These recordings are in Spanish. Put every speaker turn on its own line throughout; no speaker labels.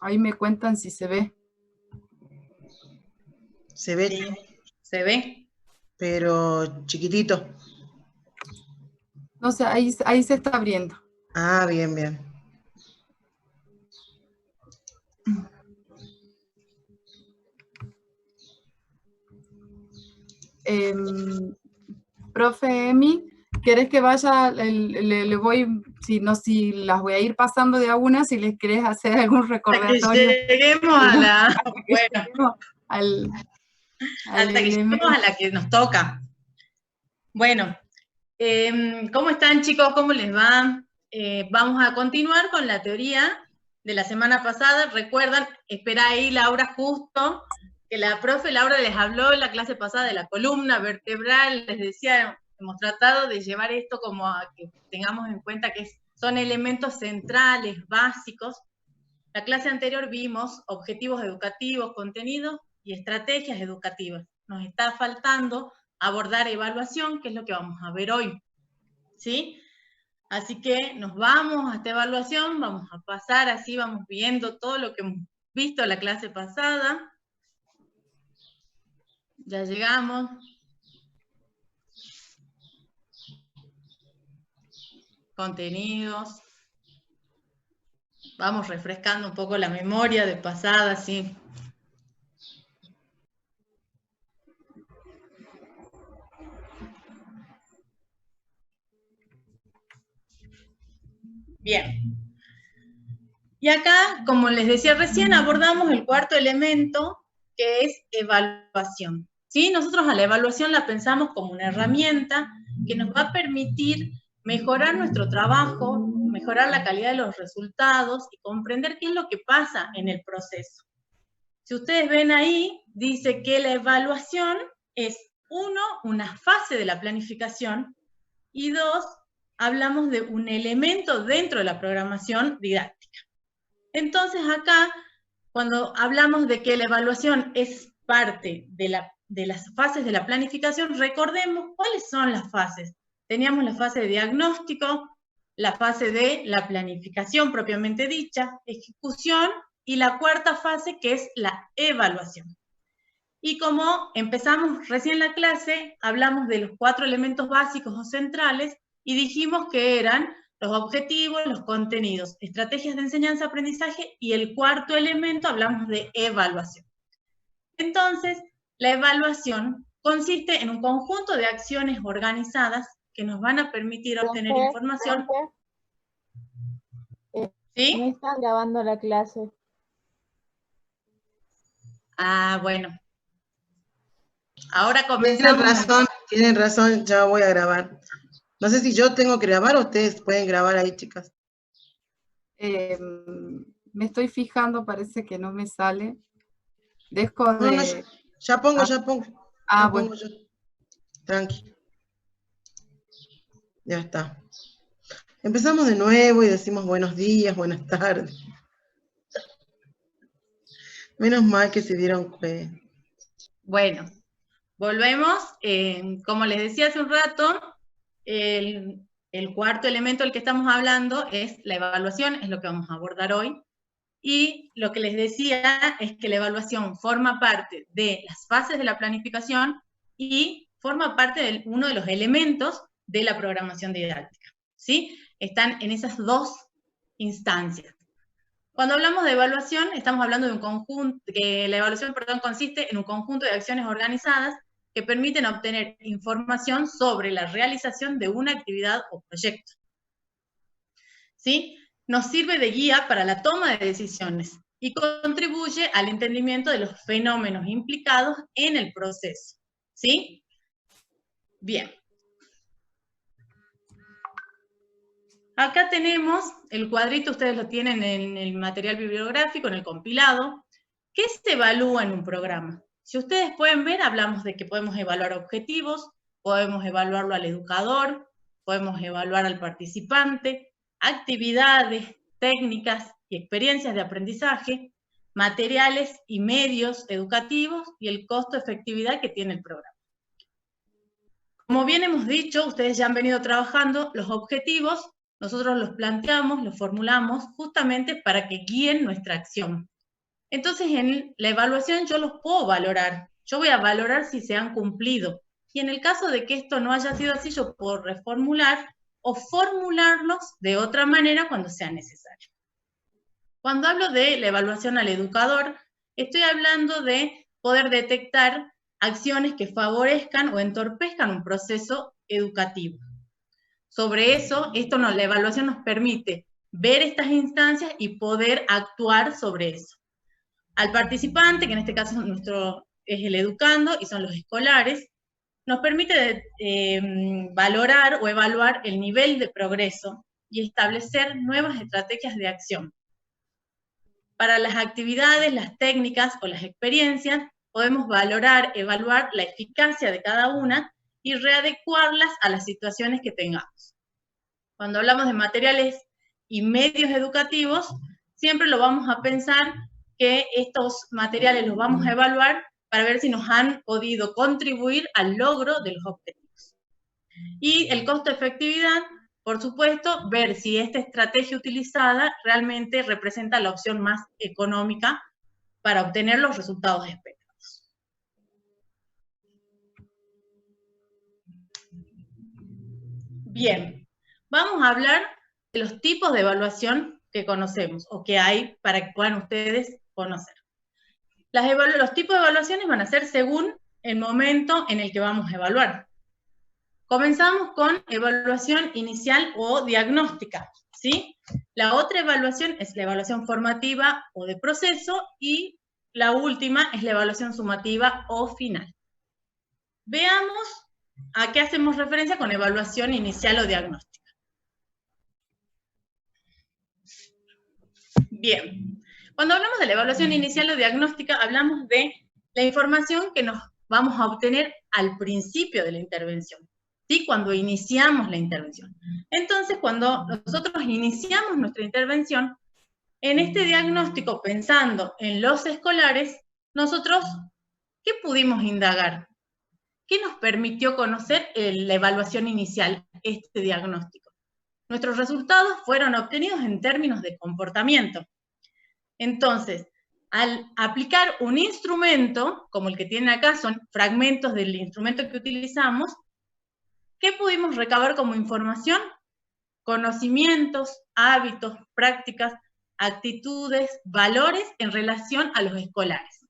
Ahí me cuentan si se ve.
Se ve,
Sí, se ve.
pero chiquitito.
No sé, ahí se está abriendo.
Ah, bien, bien.
Profe Emi, ¿querés que vaya? Le voy, si las voy a ir pasando de a una, si les querés hacer algún recordatorio.
Hasta que lleguemos a la...
Bueno,
hasta que lleguemos a la que nos toca. Bueno, ¿cómo están, chicos? ¿Cómo les va? Vamos a continuar con la teoría de la semana pasada. Recuerdan, espera ahí Laura justo, que la profe Laura les habló en la clase pasada de la columna vertebral. Les decía, hemos tratado de llevar esto como a que tengamos en cuenta que son elementos centrales, básicos. La clase anterior vimos objetivos educativos, contenidos y estrategias educativas. Nos está faltando abordar evaluación, que es lo que vamos a ver hoy. ¿Sí? Así que nos vamos a esta evaluación, vamos a pasar así, vamos viendo todo lo que hemos visto en la clase pasada. Ya llegamos. Contenidos. Vamos refrescando un poco la memoria de pasada, sí. Bien. Y acá, como les decía recién, abordamos el cuarto elemento, que es evaluación. ¿Sí? Nosotros a la evaluación la pensamos como una herramienta que nos va a permitir mejorar nuestro trabajo, mejorar la calidad de los resultados y comprender qué es lo que pasa en el proceso. Si ustedes ven ahí, dice que la evaluación es, uno, una fase de la planificación, y dos, hablamos de un elemento dentro de la programación didáctica. Entonces acá, cuando hablamos de que la evaluación es parte de las fases de la planificación, recordemos cuáles son las fases. Teníamos la fase de diagnóstico, la fase de la planificación propiamente dicha, ejecución, y la cuarta fase que es la evaluación. Y como empezamos recién la clase, hablamos de los 4 elementos básicos o centrales y dijimos que eran los objetivos, los contenidos, estrategias de enseñanza-aprendizaje, y el cuarto elemento hablamos de evaluación. Entonces, la evaluación consiste en un conjunto de acciones organizadas que nos van a permitir obtener información. ¿Sí?
Me están grabando la clase.
Ah, bueno. Ahora comenzamos.
Tienen razón, ya voy a grabar. No sé si yo tengo que grabar o ustedes pueden grabar ahí, chicas.
Me estoy fijando, parece que no me sale. Dejo de...
No, ya pongo.
Ah,
ya
bueno.
pongo yo. Tranqui. Ya está. Empezamos de nuevo y decimos buenos días, buenas tardes. Menos mal que se dieron cuenta.
Bueno, volvemos. Como les decía hace un rato, el cuarto elemento del que estamos hablando es la evaluación, es lo que vamos a abordar hoy. Y lo que les decía es que la evaluación forma parte de las fases de la planificación y forma parte de uno de los elementos de la programación didáctica. ¿Sí? Están en esas dos instancias. Cuando hablamos de evaluación, estamos hablando de un conjunto, que la evaluación, consiste en un conjunto de acciones organizadas que permiten obtener información sobre la realización de una actividad o proyecto. ¿Sí? Nos sirve de guía para la toma de decisiones y contribuye al entendimiento de los fenómenos implicados en el proceso. ¿Sí? Bien. Acá tenemos el cuadrito, ustedes lo tienen en el material bibliográfico, en el compilado. ¿Qué se evalúa en un programa? Si ustedes pueden ver, hablamos de que podemos evaluar objetivos, podemos evaluarlo al educador, podemos evaluar al participante, actividades, técnicas y experiencias de aprendizaje, materiales y medios educativos y el costo-efectividad que tiene el programa. Como bien hemos dicho, ustedes ya han venido trabajando los objetivos. Nosotros los planteamos, los formulamos justamente para que guíen nuestra acción. Entonces, en la evaluación yo los puedo valorar. Yo voy a valorar si se han cumplido. Y en el caso de que esto no haya sido así, yo puedo reformular o formularlos de otra manera cuando sea necesario. Cuando hablo de la evaluación al educador, estoy hablando de poder detectar acciones que favorezcan o entorpezcan un proceso educativo. Sobre eso, la evaluación nos permite ver estas instancias y poder actuar sobre eso. Al participante, que en este caso es el educando y son los escolares, nos permite valorar o evaluar el nivel de progreso y establecer nuevas estrategias de acción. Para las actividades, las técnicas o las experiencias, podemos valorar, evaluar la eficacia de cada una y readecuarlas a las situaciones que tengamos. Cuando hablamos de materiales y medios educativos, siempre lo vamos a pensar que estos materiales los vamos a evaluar para ver si nos han podido contribuir al logro de los objetivos. Y el costo-efectividad, por supuesto, ver si esta estrategia utilizada realmente representa la opción más económica para obtener los resultados esperados. Bien, vamos a hablar de los tipos de evaluación que conocemos o que hay para que puedan ustedes conocer. Los tipos de evaluaciones van a ser según el momento en el que vamos a evaluar. Comenzamos con evaluación inicial o diagnóstica, ¿sí? La otra evaluación es la evaluación formativa o de proceso y la última es la evaluación sumativa o final. Veamos a qué hacemos referencia con evaluación inicial o diagnóstica. Bien, cuando hablamos de la evaluación inicial o diagnóstica, hablamos de la información que nos vamos a obtener al principio de la intervención, ¿sí? Cuando iniciamos la intervención. Entonces, cuando nosotros iniciamos nuestra intervención, en este diagnóstico, pensando en los escolares, nosotros, ¿qué pudimos indagar? ¿Qué nos permitió conocer la evaluación inicial, este diagnóstico? Nuestros resultados fueron obtenidos en términos de comportamiento. Entonces, al aplicar un instrumento, como el que tienen acá, son fragmentos del instrumento que utilizamos, ¿qué pudimos recabar como información? Conocimientos, hábitos, prácticas, actitudes, valores en relación a los escolares.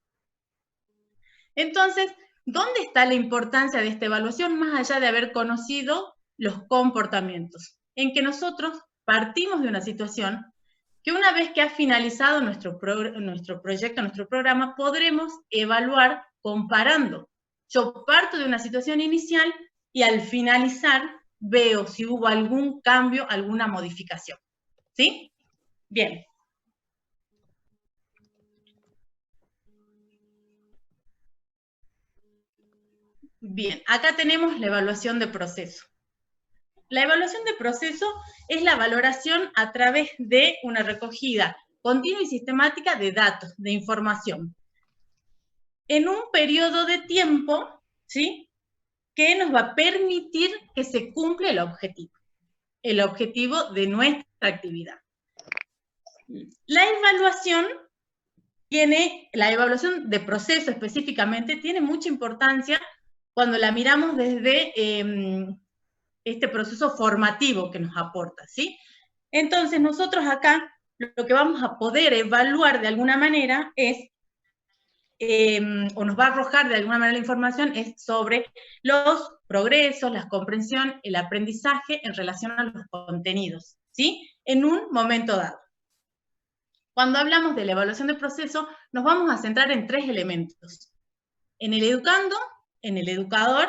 Entonces, ¿dónde está la importancia de esta evaluación más allá de haber conocido los comportamientos? En que nosotros partimos de una situación que una vez que ha finalizado nuestro proyecto, nuestro programa, podremos evaluar comparando. Yo parto de una situación inicial y al finalizar veo si hubo algún cambio, alguna modificación. ¿Sí? Bien. Bien, acá tenemos la evaluación de proceso. La evaluación de proceso es la valoración a través de una recogida continua y sistemática de datos, de información, en un periodo de tiempo, ¿sí?, que nos va a permitir que se cumpla el objetivo de nuestra actividad. La evaluación de proceso específicamente tiene mucha importancia cuando la miramos desde este proceso formativo que nos aporta, ¿sí? Entonces, nosotros acá lo que vamos a poder evaluar de alguna manera es, o nos va a arrojar de alguna manera la información, es sobre los progresos, la comprensión, el aprendizaje en relación a los contenidos, ¿sí? En un momento dado. Cuando hablamos de la evaluación de proceso, nos vamos a centrar en 3 elementos: en el educando, en el educador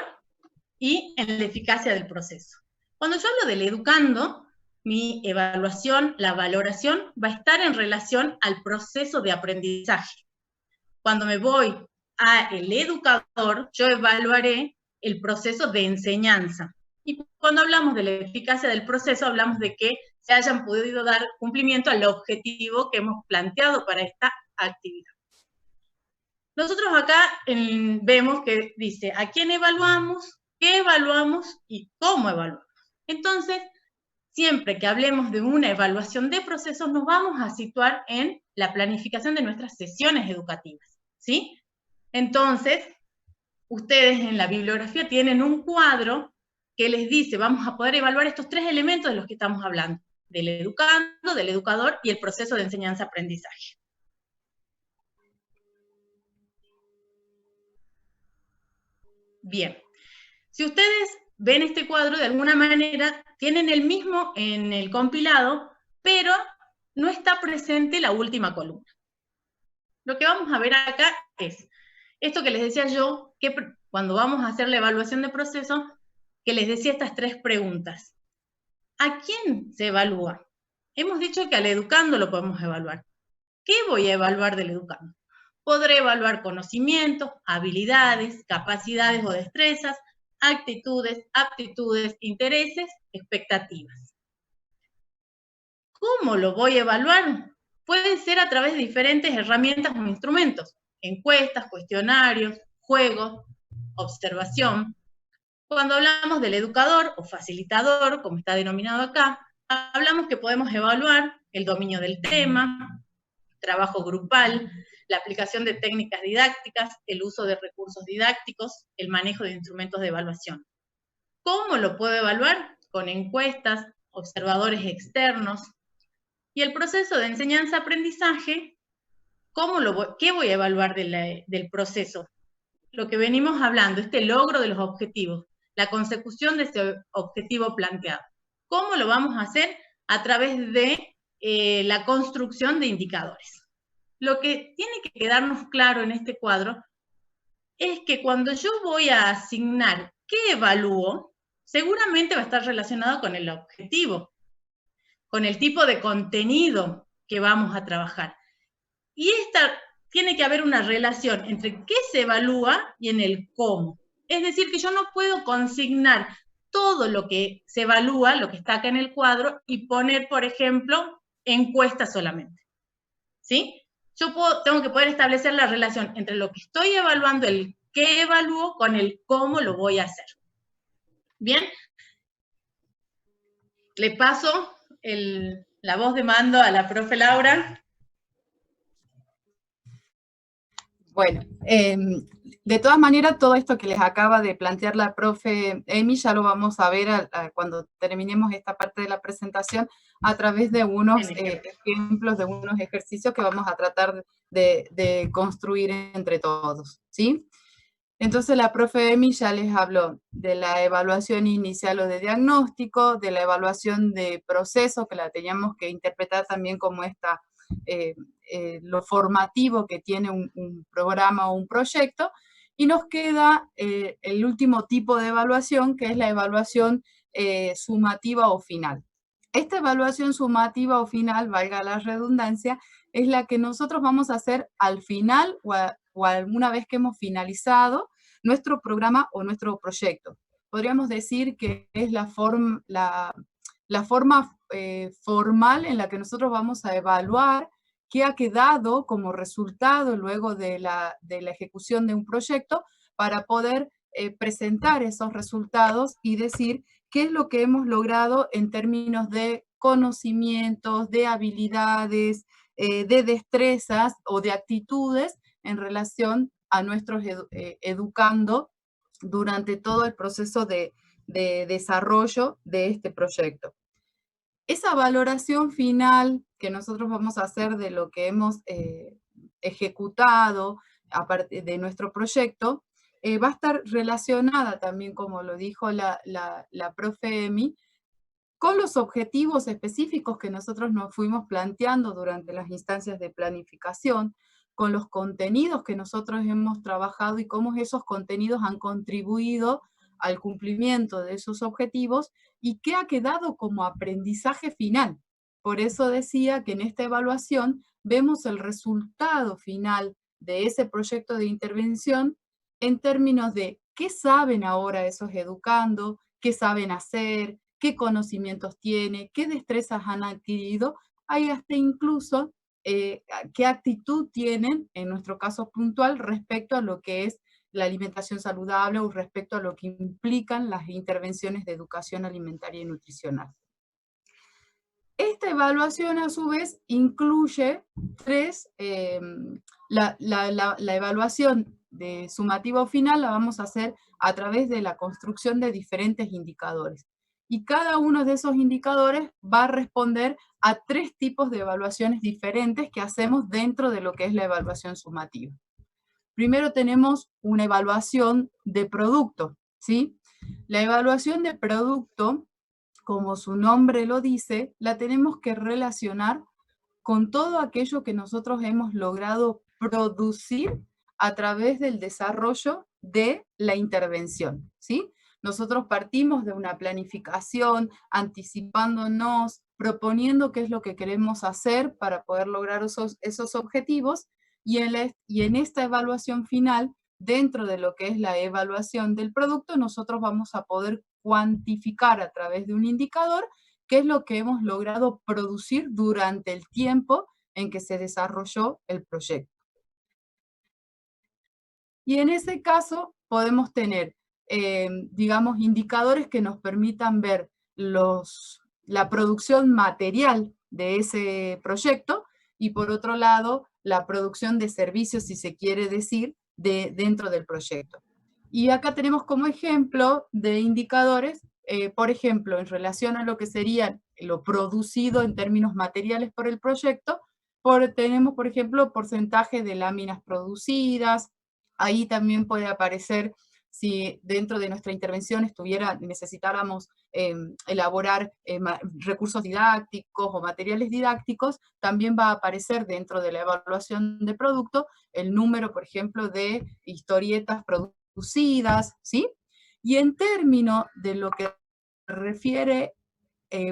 y en la eficacia del proceso. Cuando yo hablo del educando, mi evaluación, la valoración, va a estar en relación al proceso de aprendizaje. Cuando me voy al educador, yo evaluaré el proceso de enseñanza. Y cuando hablamos de la eficacia del proceso, hablamos de que se hayan podido dar cumplimiento al objetivo que hemos planteado para esta actividad. Nosotros acá vemos que dice a quién evaluamos, qué evaluamos y cómo evaluamos. Entonces, siempre que hablemos de una evaluación de procesos, nos vamos a situar en la planificación de nuestras sesiones educativas, ¿sí? Entonces, ustedes en la bibliografía tienen un cuadro que les dice, vamos a poder evaluar estos 3 elementos de los que estamos hablando, del educando, del educador y el proceso de enseñanza-aprendizaje. Bien, si ustedes ven este cuadro, de alguna manera tienen el mismo en el compilado, pero no está presente la última columna. Lo que vamos a ver acá es esto que les decía yo, que cuando vamos a hacer la evaluación de proceso, que les decía estas 3 preguntas. ¿A quién se evalúa? Hemos dicho que al educando lo podemos evaluar. ¿Qué voy a evaluar del educando? Podré evaluar conocimientos, habilidades, capacidades o destrezas, actitudes, aptitudes, intereses, expectativas. ¿Cómo lo voy a evaluar? Puede ser a través de diferentes herramientas o instrumentos, encuestas, cuestionarios, juegos, observación. Cuando hablamos del educador o facilitador, como está denominado acá, hablamos que podemos evaluar el dominio del tema, trabajo grupal, la aplicación de técnicas didácticas, el uso de recursos didácticos, el manejo de instrumentos de evaluación. ¿Cómo lo puedo evaluar? Con encuestas, observadores externos. Y el proceso de enseñanza-aprendizaje, ¿qué voy a evaluar del proceso? Lo que venimos hablando, este logro de los objetivos, la consecución de ese objetivo planteado. ¿Cómo lo vamos a hacer? A través de la construcción de indicadores. Lo que tiene que quedarnos claro en este cuadro es que cuando yo voy a asignar qué evalúo, seguramente va a estar relacionado con el objetivo, con el tipo de contenido que vamos a trabajar. Y tiene que haber una relación entre qué se evalúa y en el cómo. Es decir, que yo no puedo consignar todo lo que se evalúa, lo que está acá en el cuadro, y poner, por ejemplo, encuestas solamente. ¿Sí? Yo tengo que poder establecer la relación entre lo que estoy evaluando, el qué evalúo, con el cómo lo voy a hacer. ¿Bien? Le paso la voz de mando a la profe Laura.
Bueno, de todas maneras, todo esto que les acaba de plantear la profe Emi, ya lo vamos a ver cuando terminemos esta parte de la presentación, a través de unos ejemplos, de unos ejercicios que vamos a tratar de construir entre todos, ¿sí? Entonces la profe Emi ya les habló de la evaluación inicial o de diagnóstico, de la evaluación de proceso, que la teníamos que interpretar también como lo formativo que tiene un programa o un proyecto, y nos queda el último tipo de evaluación, que es la evaluación sumativa o final. Esta evaluación sumativa o final, valga la redundancia, es la que nosotros vamos a hacer al final o alguna vez que hemos finalizado nuestro programa o nuestro proyecto. Podríamos decir que es la forma formal en la que nosotros vamos a evaluar qué ha quedado como resultado luego de la ejecución de un proyecto para poder presentar esos resultados y decir qué es lo que hemos logrado en términos de conocimientos, de habilidades, de destrezas o de actitudes en relación a nuestros educando durante todo el proceso de desarrollo de este proyecto. Esa valoración final que nosotros vamos a hacer de lo que hemos ejecutado a partir de nuestro proyecto, va a estar relacionada también, como lo dijo la profe Emi, con los objetivos específicos que nosotros nos fuimos planteando durante las instancias de planificación, con los contenidos que nosotros hemos trabajado y cómo esos contenidos han contribuido al cumplimiento de esos objetivos y qué ha quedado como aprendizaje final. Por eso decía que en esta evaluación vemos el resultado final de ese proyecto de intervención en términos de qué saben ahora esos educando, qué saben hacer, qué conocimientos tienen, qué destrezas han adquirido, hay hasta incluso qué actitud tienen, en nuestro caso puntual, respecto a lo que es la alimentación saludable o respecto a lo que implican las intervenciones de educación alimentaria y nutricional. Esta evaluación, a su vez, incluye la evaluación de sumativo final la vamos a hacer a través de la construcción de diferentes indicadores. Y cada uno de esos indicadores va a responder a 3 tipos de evaluaciones diferentes que hacemos dentro de lo que es la evaluación sumativa. Primero tenemos una evaluación de producto, ¿sí? La evaluación de producto, como su nombre lo dice, la tenemos que relacionar con todo aquello que nosotros hemos logrado producir a través del desarrollo de la intervención, ¿sí? Nosotros partimos de una planificación, anticipándonos, proponiendo qué es lo que queremos hacer para poder lograr esos objetivos, y en esta evaluación final, dentro de lo que es la evaluación del producto, nosotros vamos a poder cuantificar a través de un indicador qué es lo que hemos logrado producir durante el tiempo en que se desarrolló el proyecto. Y en ese caso podemos tener, digamos, indicadores que nos permitan ver la producción material de ese proyecto y, por otro lado, la producción de servicios, si se quiere decir, dentro del proyecto. Y acá tenemos como ejemplo de indicadores, por ejemplo, en relación a lo que sería lo producido en términos materiales por el proyecto, tenemos, por ejemplo, porcentaje de láminas producidas. Ahí también puede aparecer si dentro de nuestra intervención necesitáramos elaborar recursos didácticos o materiales didácticos, también va a aparecer dentro de la evaluación de producto el número, por ejemplo, de historietas producidas, ¿sí? Y en términos de lo que refiere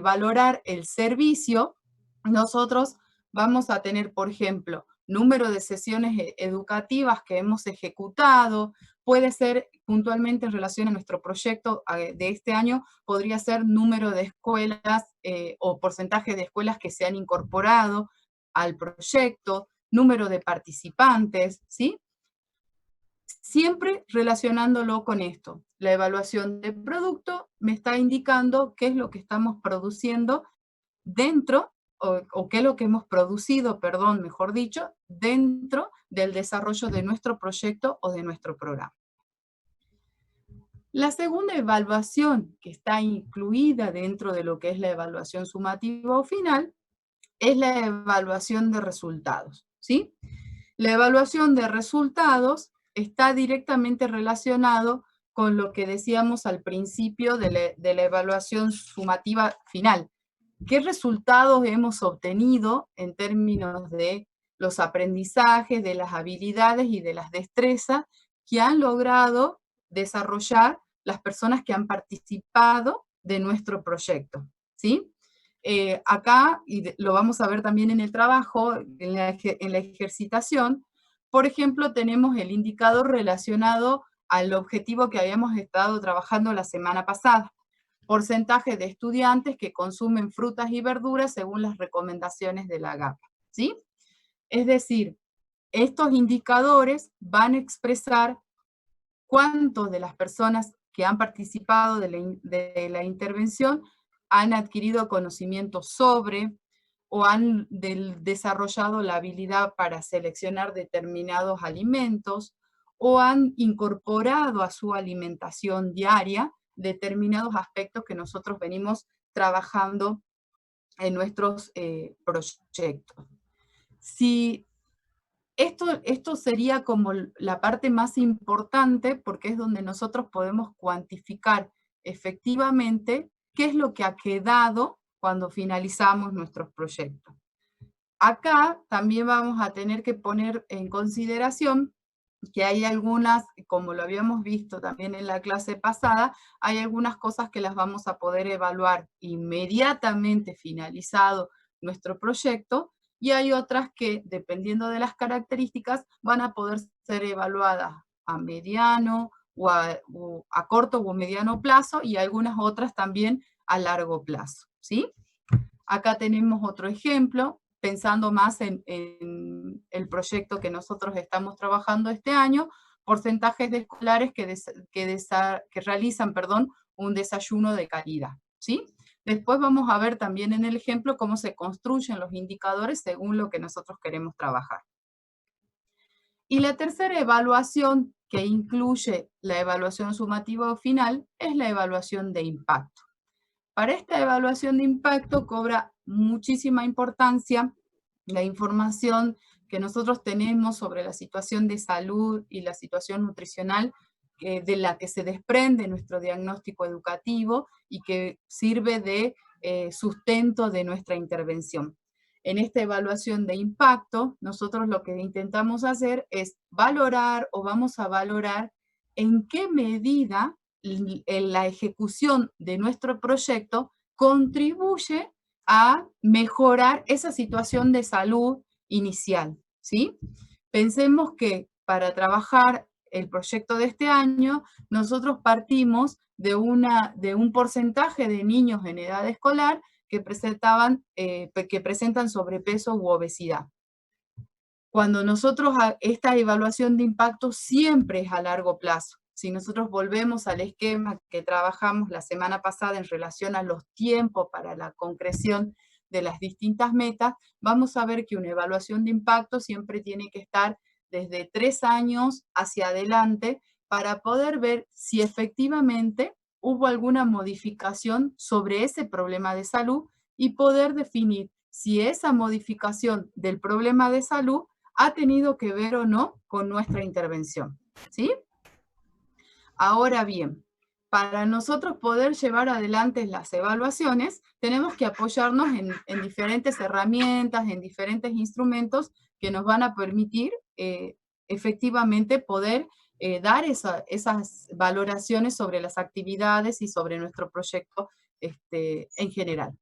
valorar el servicio, nosotros vamos a tener, por ejemplo, número de sesiones educativas que hemos ejecutado, puede ser puntualmente en relación a nuestro proyecto de este año, podría ser número de escuelas o porcentaje de escuelas que se han incorporado al proyecto, número de participantes, ¿sí? Siempre relacionándolo con esto. La evaluación de producto me está indicando qué es lo que estamos produciendo dentro, o qué es lo que hemos producido, perdón, mejor dicho, dentro del desarrollo de nuestro proyecto o de nuestro programa. La segunda evaluación que está incluida dentro de lo que es la evaluación sumativa o final es la evaluación de resultados, ¿sí? La evaluación de resultados está directamente relacionado con lo que decíamos al principio de la evaluación sumativa final. ¿Qué resultados hemos obtenido en términos de los aprendizajes, de las habilidades y de las destrezas que han logrado desarrollar las personas que han participado de nuestro proyecto? ¿Sí? Acá, y lo vamos a ver también en el trabajo, en la ejercitación, por ejemplo, tenemos el indicador relacionado al objetivo que habíamos estado trabajando la semana pasada. Porcentaje de estudiantes que consumen frutas y verduras según las recomendaciones de la GAP, ¿sí? Es decir, estos indicadores van a expresar cuántos de las personas que han participado de la intervención han adquirido conocimiento sobre o han desarrollado la habilidad para seleccionar determinados alimentos o han incorporado a su alimentación diaria determinados aspectos que nosotros venimos trabajando en nuestros proyectos. Si esto sería como la parte más importante porque es donde nosotros podemos cuantificar efectivamente qué es lo que ha quedado cuando finalizamos nuestros proyectos. Acá también vamos a tener que poner en consideración que hay algunas, como lo habíamos visto también en la clase pasada, hay algunas cosas que las vamos a poder evaluar inmediatamente finalizado nuestro proyecto, y hay otras que, dependiendo de las características, van a poder ser evaluadas a mediano o a corto o mediano plazo, y algunas otras también a largo plazo, ¿sí? Acá tenemos otro ejemplo, pensando más en el proyecto que nosotros estamos trabajando este año, porcentajes de escolares que realizan, un desayuno de calidad, ¿sí? Después vamos a ver también en el ejemplo cómo se construyen los indicadores según lo que nosotros queremos trabajar. Y la tercera evaluación, que incluye la evaluación sumativa o final, es la evaluación de impacto. Para esta evaluación de impacto cobra muchísima importancia la información que nosotros tenemos sobre la situación de salud y la situación nutricional de la que se desprende nuestro diagnóstico educativo y que sirve de sustento de nuestra intervención. En esta evaluación de impacto, nosotros lo que intentamos hacer es valorar o vamos a valorar en qué medida la ejecución de nuestro proyecto contribuye a mejorar esa situación de salud inicial, ¿sí? Pensemos que para trabajar el proyecto de este año, nosotros partimos de un porcentaje de niños en edad escolar que presentan sobrepeso u obesidad. Cuando nosotros, esta evaluación de impacto siempre es a largo plazo. Si nosotros volvemos al esquema que trabajamos la semana pasada en relación a los tiempos para la concreción de las distintas metas, vamos a ver que una evaluación de impacto siempre tiene que estar desde 3 años hacia adelante para poder ver si efectivamente hubo alguna modificación sobre ese problema de salud y poder definir si esa modificación del problema de salud ha tenido que ver o no con nuestra intervención, ¿sí? Ahora bien, para nosotros poder llevar adelante las evaluaciones, tenemos que apoyarnos en diferentes herramientas, en diferentes instrumentos que nos van a permitir efectivamente poder dar esas valoraciones sobre las actividades y sobre nuestro proyecto en general.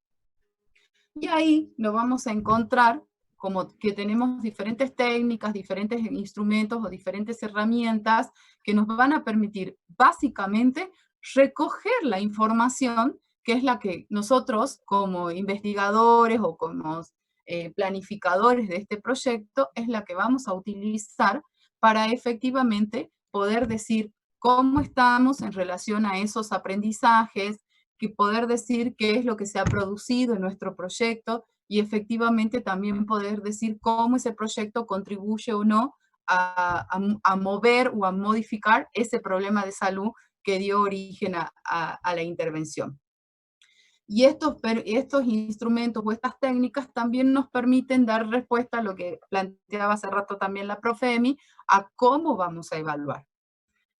Y ahí nos vamos a encontrar como que tenemos diferentes técnicas, diferentes instrumentos o diferentes herramientas que nos van a permitir básicamente recoger la información que es la que nosotros como investigadores o como planificadores de este proyecto es la que vamos a utilizar para efectivamente poder decir cómo estamos en relación a esos aprendizajes, que poder decir qué es lo que se ha producido en nuestro proyecto y efectivamente también poder decir cómo ese proyecto contribuye o no a mover o a modificar ese problema de salud que dio origen a la intervención. Y estos instrumentos o estas técnicas también nos permiten dar respuesta a lo que planteaba hace rato también la profe Emi, a cómo vamos a evaluar.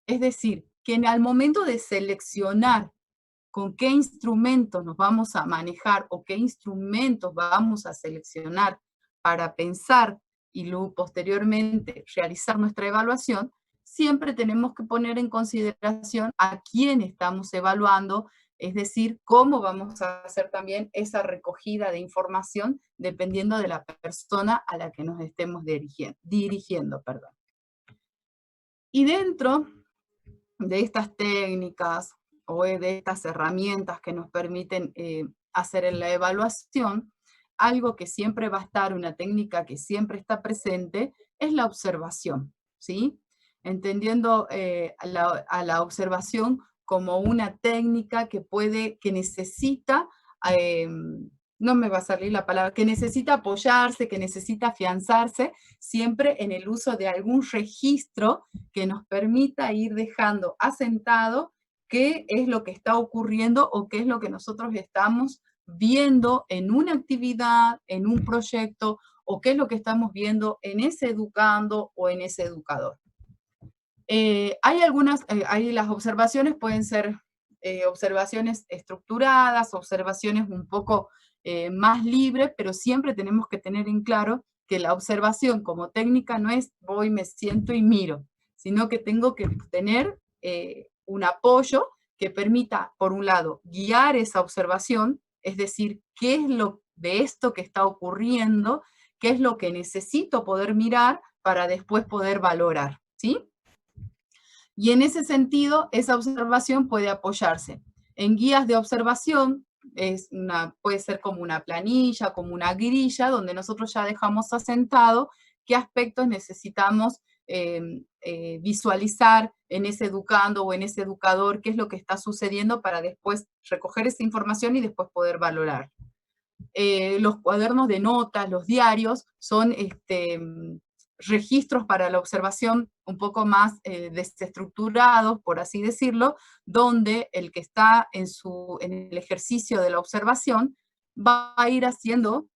Es decir, que al momento de seleccionar con qué instrumentos nos vamos a manejar o qué instrumentos vamos a seleccionar para pensar y luego posteriormente realizar nuestra evaluación, siempre tenemos que poner en consideración a quién estamos evaluando, es decir, cómo vamos a hacer también esa recogida de información dependiendo de la persona a la que nos estemos dirigiendo. Y dentro de estas técnicas o de estas herramientas que nos permiten hacer la evaluación, algo que siempre va a estar, una técnica que siempre está presente, es la observación, ¿sí? Entendiendo a la observación como una técnica que necesita, no me va a salir la palabra, que necesita apoyarse, que necesita afianzarse, siempre en el uso de algún registro que nos permita ir dejando asentado qué es lo que está ocurriendo o qué es lo que nosotros estamos viendo en una actividad, en un proyecto, o qué es lo que estamos viendo en ese educando o en ese educador. Hay las observaciones, pueden ser observaciones estructuradas, observaciones un poco más libres, pero siempre tenemos que tener en claro que la observación como técnica no es voy, me siento y miro, sino que tengo que tener un apoyo que permita, por un lado, guiar esa observación, es decir, qué es lo de esto que está ocurriendo, qué es lo que necesito poder mirar para después poder valorar, ¿sí? Y en ese sentido, esa observación puede apoyarse en guías de observación, puede ser como una planilla, como una grilla, donde nosotros ya dejamos asentado qué aspectos necesitamos visualizar en ese educando o en ese educador qué es lo que está sucediendo para después recoger esa información y después poder valorar. Los cuadernos de notas, los diarios, son registros para la observación un poco más desestructurados, por así decirlo, donde el que está en el ejercicio de la observación va a ir haciendo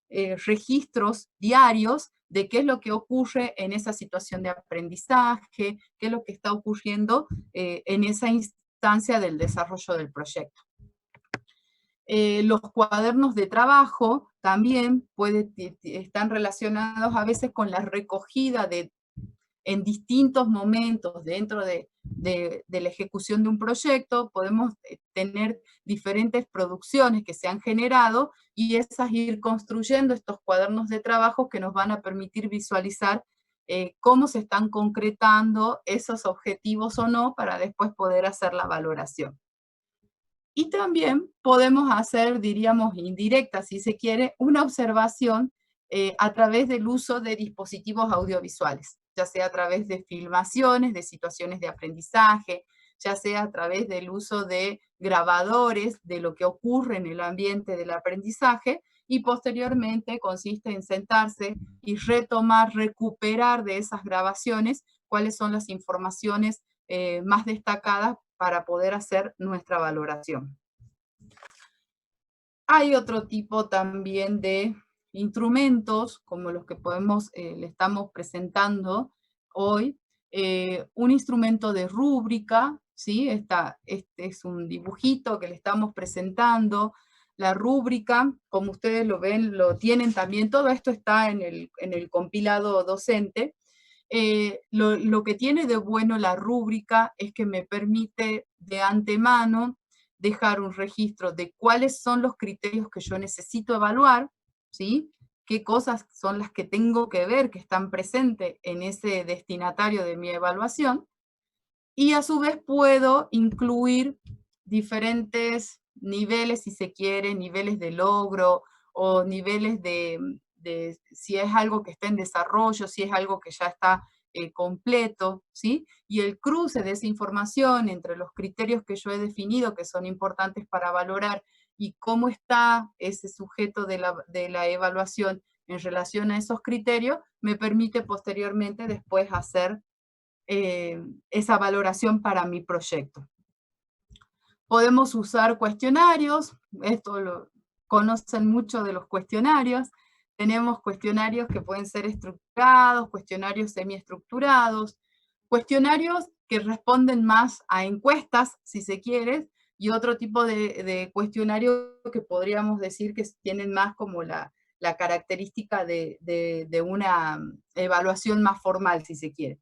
registros diarios de qué es lo que ocurre en esa situación de aprendizaje, qué es lo que está ocurriendo en esa instancia del desarrollo del proyecto. Los cuadernos de trabajo también están relacionados a veces con la recogida en distintos momentos dentro de la ejecución de un proyecto. Podemos tener diferentes producciones que se han generado y esas ir construyendo estos cuadernos de trabajo que nos van a permitir visualizar cómo se están concretando esos objetivos o no para después poder hacer la valoración. Y también podemos hacer, diríamos, indirecta, si se quiere, una observación a través del uso de dispositivos audiovisuales, ya sea a través de filmaciones, de situaciones de aprendizaje, ya sea a través del uso de grabadores de lo que ocurre en el ambiente del aprendizaje, y posteriormente consiste en sentarse y retomar, recuperar de esas grabaciones cuáles son las informaciones más destacadas para poder hacer nuestra valoración. Hay otro tipo también de instrumentos, como los que le estamos presentando hoy. Un instrumento de rúbrica, ¿sí? Este es un dibujito que le estamos presentando. La rúbrica, como ustedes lo ven, lo tienen también, todo esto está en el compilado docente. Lo que tiene de bueno la rúbrica es que me permite de antemano dejar un registro de cuáles son los criterios que yo necesito evaluar, ¿sí? Qué cosas son las que tengo que ver, que están presentes en ese destinatario de mi evaluación, y a su vez puedo incluir diferentes niveles, si se quiere, niveles de logro, o niveles de si es algo que está en desarrollo, si es algo que ya está completo, ¿sí? Y el cruce de esa información entre los criterios que yo he definido, que son importantes para valorar, y cómo está ese sujeto de la evaluación en relación a esos criterios, me permite posteriormente después hacer esa valoración para mi proyecto. Podemos usar cuestionarios, esto lo conocen mucho de los cuestionarios. Tenemos cuestionarios que pueden ser estructurados, cuestionarios semiestructurados, cuestionarios que responden más a encuestas, si se quiere, y otro tipo de cuestionarios que podríamos decir que tienen más como la característica de una evaluación más formal, si se quiere.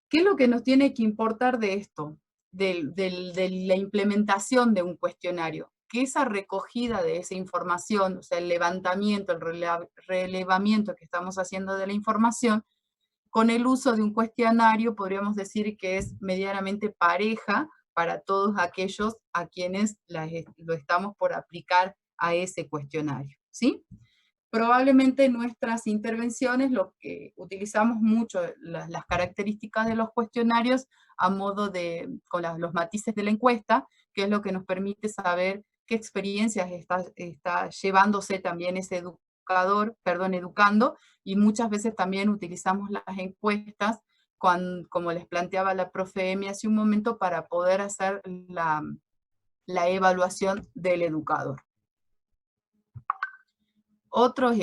¿Qué es lo que nos tiene que importar de esto? De la implementación de un cuestionario, que esa recogida de esa información, o sea, el levantamiento, el relevamiento que estamos haciendo de la información, con el uso de un cuestionario podríamos decir que es medianamente pareja para todos aquellos a quienes lo estamos por aplicar a ese cuestionario, ¿sí? Probablemente en nuestras intervenciones lo que utilizamos mucho las características de los cuestionarios a modo con los matices de la encuesta, que es lo que nos permite saber qué experiencias está llevándose también ese educando, y muchas veces también utilizamos las encuestas, como les planteaba la profe Emi hace un momento, para poder hacer la evaluación del educador. Otros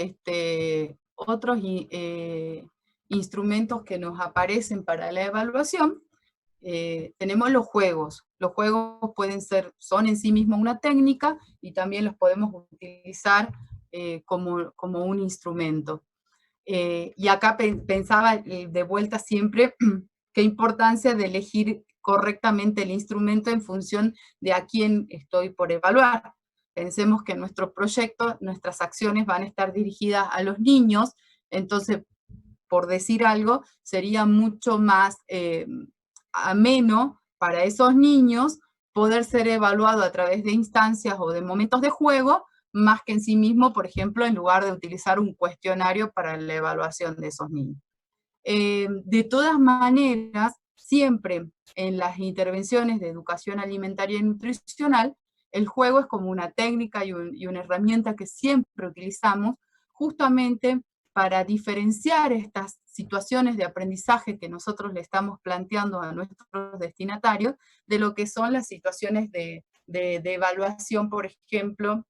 instrumentos que nos aparecen para la evaluación, tenemos los juegos. Los juegos son en sí mismos una técnica, y también los podemos utilizar como un instrumento. Y acá pensaba de vuelta siempre qué importancia de elegir correctamente el instrumento en función de a quién estoy por evaluar. Pensemos que en nuestro proyecto, nuestras acciones van a estar dirigidas a los niños, entonces, por decir algo, sería mucho más ameno para esos niños poder ser evaluado a través de instancias o de momentos de juego, más que en sí mismo, por ejemplo, en lugar de utilizar un cuestionario para la evaluación de esos niños. De todas maneras, siempre en las intervenciones de educación alimentaria y nutricional, el juego es como una técnica y una herramienta que siempre utilizamos justamente para diferenciar estas situaciones de aprendizaje que nosotros le estamos planteando a nuestros destinatarios de lo que son las situaciones de evaluación, por ejemplo,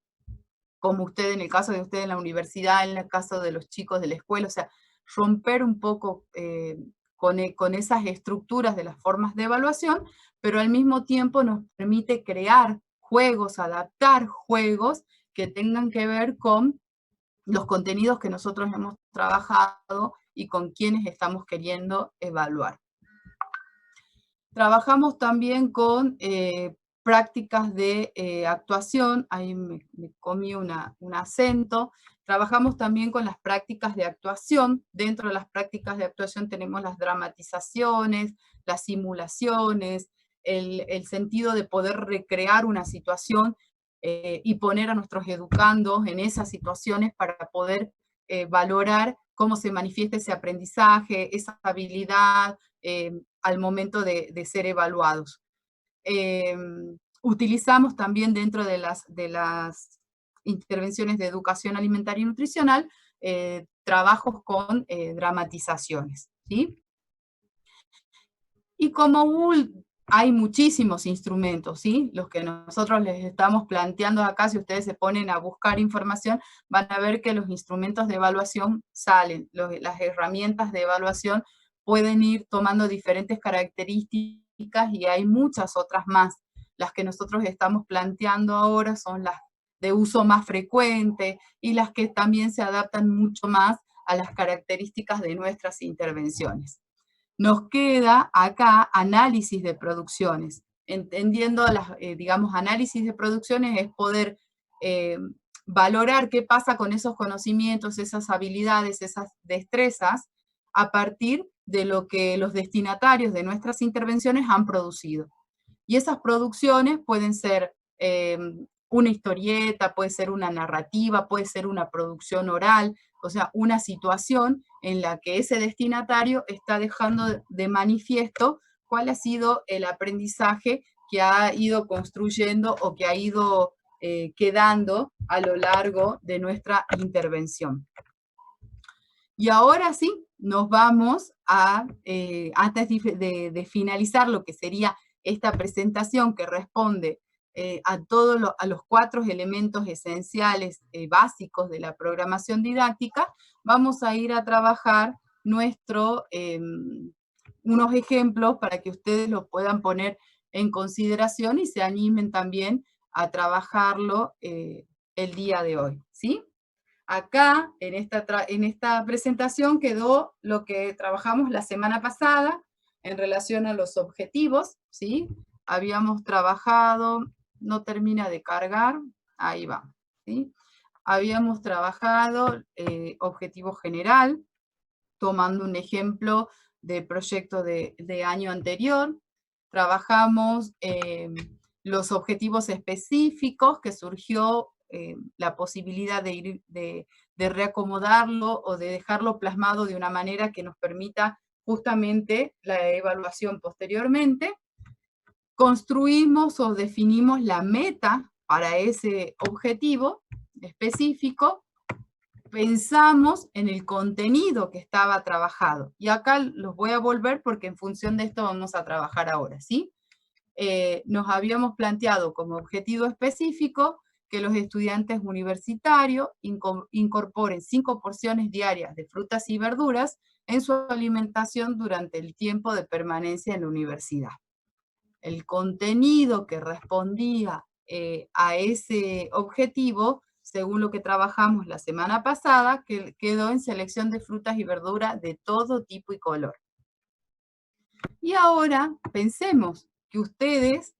como usted, en el caso de usted en la universidad, en el caso de los chicos de la escuela, o sea, romper un poco con esas estructuras de las formas de evaluación, pero al mismo tiempo nos permite crear juegos, adaptar juegos que tengan que ver con los contenidos que nosotros hemos trabajado y con quienes estamos queriendo evaluar. Trabajamos también con prácticas de actuación, ahí me comí un acento. Trabajamos también con las prácticas de actuación. Dentro de las prácticas de actuación tenemos las dramatizaciones, las simulaciones, el sentido de poder recrear una situación y poner a nuestros educandos en esas situaciones para poder valorar cómo se manifiesta ese aprendizaje, esa habilidad al momento de ser evaluados. Utilizamos también dentro de las intervenciones de educación alimentaria y nutricional trabajos con dramatizaciones, ¿sí? Y como hay muchísimos instrumentos, ¿sí? Los que nosotros les estamos planteando acá, si ustedes se ponen a buscar información, van a ver que los instrumentos de evaluación salen, las herramientas de evaluación pueden ir tomando diferentes características y hay muchas otras más. Las que nosotros estamos planteando ahora son las de uso más frecuente y las que también se adaptan mucho más a las características de nuestras intervenciones. Nos queda acá análisis de producciones. Entendiendo, digamos, análisis de producciones es poder valorar qué pasa con esos conocimientos, esas habilidades, esas destrezas, a partir de lo que los destinatarios de nuestras intervenciones han producido. Y esas producciones pueden ser una historieta, puede ser una narrativa, puede ser una producción oral, o sea, una situación en la que ese destinatario está dejando de manifiesto cuál ha sido el aprendizaje que ha ido construyendo o que ha ido quedando a lo largo de nuestra intervención. Y ahora sí, nos vamos a, antes de finalizar lo que sería esta presentación que responde a los 4 elementos esenciales básicos de la programación didáctica, vamos a ir a trabajar unos ejemplos para que ustedes lo puedan poner en consideración y se animen también a trabajarlo el día de hoy, ¿sí? Acá, en esta presentación, quedó lo que trabajamos la semana pasada en relación a los objetivos, ¿sí? Habíamos trabajado, no termina de cargar, ahí va, ¿sí? Habíamos trabajado objetivo general, tomando un ejemplo de proyecto de año anterior. Trabajamos los objetivos específicos, que surgió la posibilidad de reacomodarlo o de dejarlo plasmado de una manera que nos permita justamente la evaluación posteriormente. Construimos o definimos la meta para ese objetivo específico, pensamos en el contenido que estaba trabajado. Y acá los voy a volver porque en función de esto vamos a trabajar ahora, ¿sí? Nos habíamos planteado como objetivo específico que los estudiantes universitarios incorporen 5 porciones diarias de frutas y verduras en su alimentación durante el tiempo de permanencia en la universidad. El contenido que respondía a ese objetivo, según lo que trabajamos la semana pasada, que quedó en selección de frutas y verduras de todo tipo y color. Y ahora pensemos que ustedes,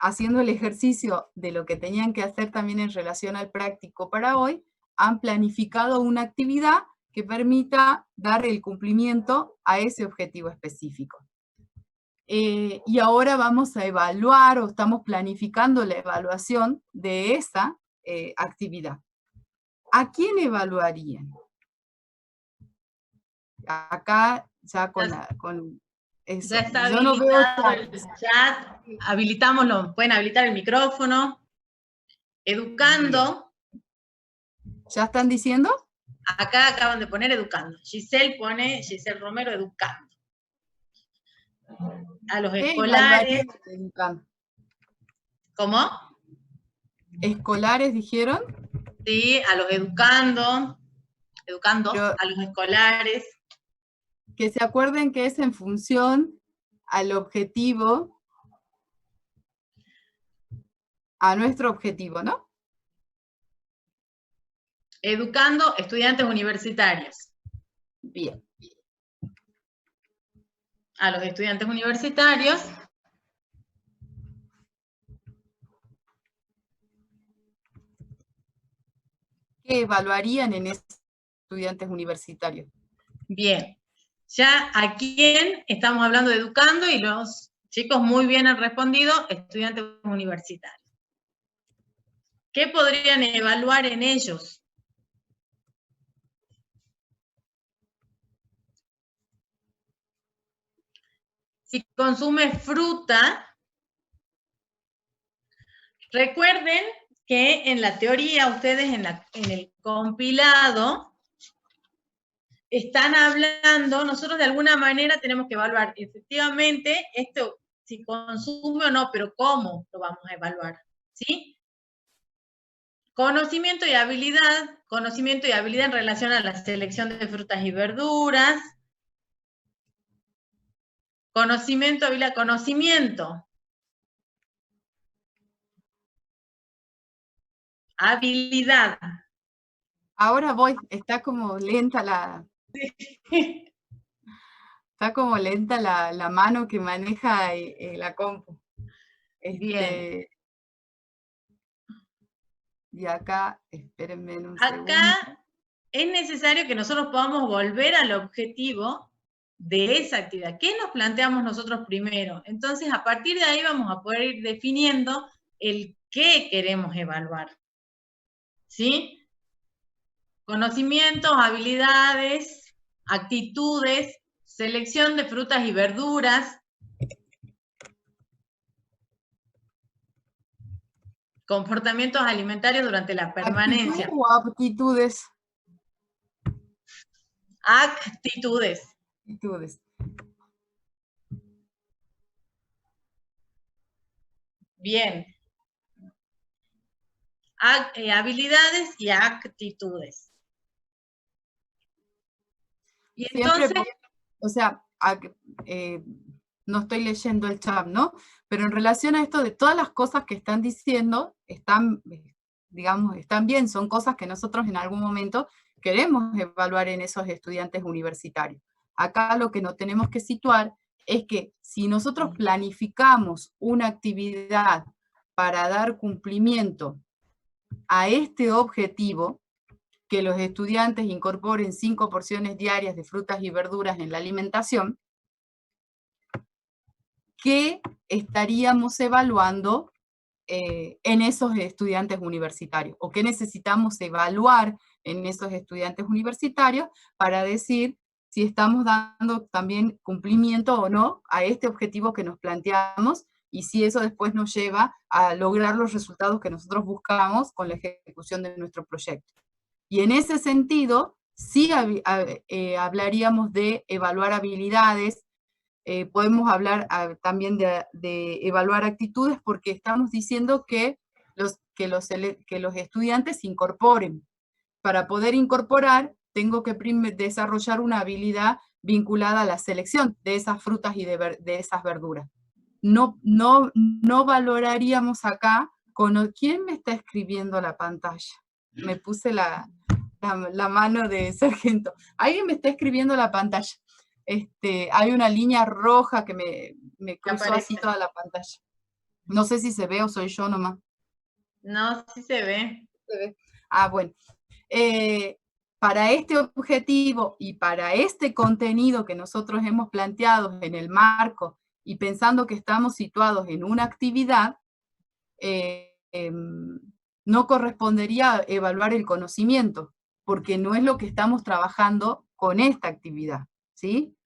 haciendo el ejercicio de lo que tenían que hacer también en relación al práctico para hoy, han planificado una actividad que permita dar el cumplimiento a ese objetivo específico. Y ahora vamos a evaluar o estamos planificando la evaluación de esa actividad. ¿A quién evaluarían? Acá ya con eso.
Ya está
Yo no veo
habilitado el chat, habilitámoslo, pueden habilitar el micrófono. Educando,
¿Ya están diciendo?
acá acaban de poner educando. Giselle Romero educando. A los
¿Qué
escolares.
evaluarían educando?
¿Cómo?
¿Escolares dijeron?
Sí, a los educando,
Pero
a los escolares.
que se acuerden que es en función al objetivo, a nuestro objetivo, ¿no?
Educando estudiantes universitarios.
Bien.
A los estudiantes universitarios.
¿Qué evaluarían en esos estudiantes universitarios?
Bien. Ya a quién estamos hablando de educando y los chicos muy bien han respondido, estudiantes universitarios. ¿Qué podrían evaluar en ellos? Si consume fruta, recuerden que en la teoría, ustedes en el compilado, están hablando, nosotros de alguna manera tenemos que evaluar efectivamente esto, si consume o no, pero cómo lo vamos a evaluar, ¿sí? Conocimiento y habilidad en relación a la selección de frutas y verduras. Conocimiento, habilidad, conocimiento. Habilidad.
Ahora voy, está como lenta está como lenta la mano que maneja la compu.
Bien.
Y acá, espérenme un segundo.
Acá es necesario que nosotros podamos volver al objetivo de esa actividad. ¿Qué nos planteamos nosotros primero? Entonces, a partir de ahí vamos a poder ir definiendo el qué queremos evaluar. ¿Sí? Conocimientos, habilidades, actitudes, selección de frutas y verduras, comportamientos alimentarios durante la permanencia.
¿Actitudes o aptitudes?
Actitudes.
Actitudes.
Bien. Habilidades y actitudes. Y
Siempre,
entonces,
o sea, no estoy leyendo el chat, ¿no? Pero en relación a esto de todas las cosas que están diciendo, están, digamos, están bien, son cosas que nosotros en algún momento queremos evaluar en esos estudiantes universitarios. Acá lo que nos tenemos que situar es que si nosotros planificamos una actividad para dar cumplimiento a este objetivo, que los estudiantes incorporen 5 porciones diarias de frutas y verduras en la alimentación, ¿qué estaríamos evaluando en esos estudiantes universitarios? ¿O qué necesitamos evaluar en esos estudiantes universitarios para decir si estamos dando también cumplimiento o no a este objetivo que nos planteamos y si eso después nos lleva a lograr los resultados que nosotros buscamos con la ejecución de nuestro proyecto? Y en ese sentido, sí hablaríamos de evaluar habilidades, podemos hablar también de evaluar actitudes, porque estamos diciendo que los estudiantes se incorporen. Para poder incorporar, tengo que desarrollar una habilidad vinculada a la selección de esas frutas y de esas verduras. No valoraríamos acá con quién me está escribiendo la pantalla. Me puse la mano de sargento. Alguien me está escribiendo la pantalla. Hay una línea roja que me cruzó así toda la pantalla. No sé si se ve o soy yo nomás.
No, sí se ve.
Ah, bueno. Para este objetivo y para este contenido que nosotros hemos planteado en el marco y pensando que estamos situados en una actividad, no correspondería evaluar el conocimiento, porque no es lo que estamos trabajando con esta actividad. ¿sí?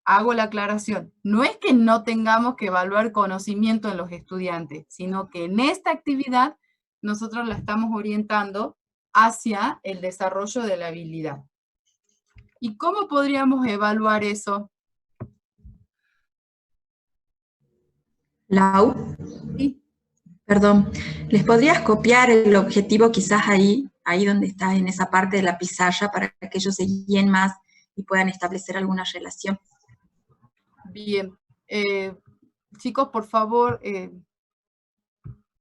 Hago la aclaración. No es que no tengamos que evaluar conocimiento en los estudiantes, sino que en esta actividad nosotros la estamos orientando hacia el desarrollo de la habilidad. ¿Y cómo podríamos evaluar eso?
Lau,
Sí.
perdón, ¿les podrías copiar el objetivo quizás ahí donde está en esa parte de la pizarra para que ellos se guíen más y puedan establecer alguna relación?
Bien. Chicos, por favor,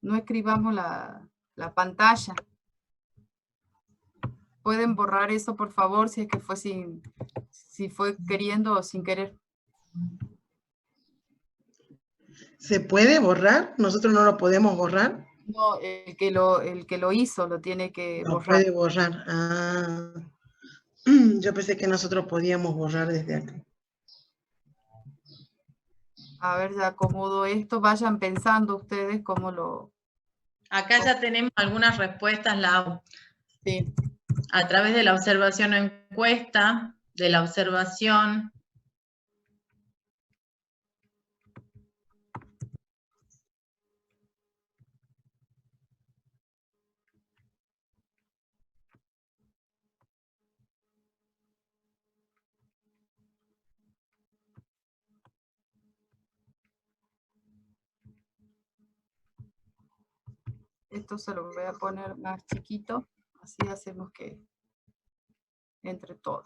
no escribamos la pantalla. ¿Pueden borrar eso, por favor, si es que fue si fue queriendo o sin querer?
¿Se puede borrar? ¿Nosotros no lo podemos borrar?
No, el que lo hizo lo tiene que
No
borrar.
puede borrar. Ah. Yo pensé que nosotros podíamos borrar desde acá.
A ver, ya acomodo esto. Vayan pensando ustedes cómo lo...
Acá ya tenemos algunas respuestas, Lau.
Sí.
A través de la observación o encuesta, de la observación.
Esto se lo voy a poner más chiquito. Así hacemos que entre todo.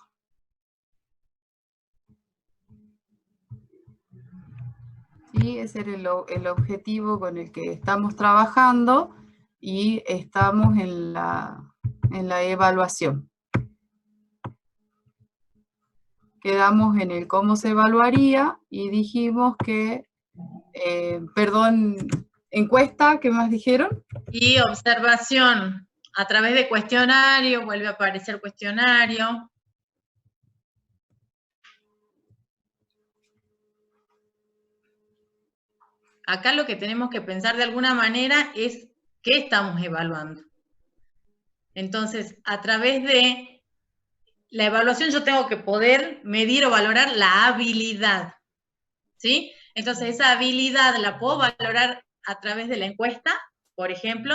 Sí, ese era el objetivo con el que estamos trabajando y estamos en la evaluación. Quedamos en el cómo se evaluaría y dijimos que, encuesta, ¿qué más dijeron?
Y observación. A través de cuestionario, vuelve a aparecer cuestionario. Acá lo que tenemos que pensar de alguna manera es qué estamos evaluando. Entonces, a través de la evaluación yo tengo que poder medir o valorar la habilidad, ¿sí? Entonces, esa habilidad la puedo valorar a través de la encuesta, por ejemplo.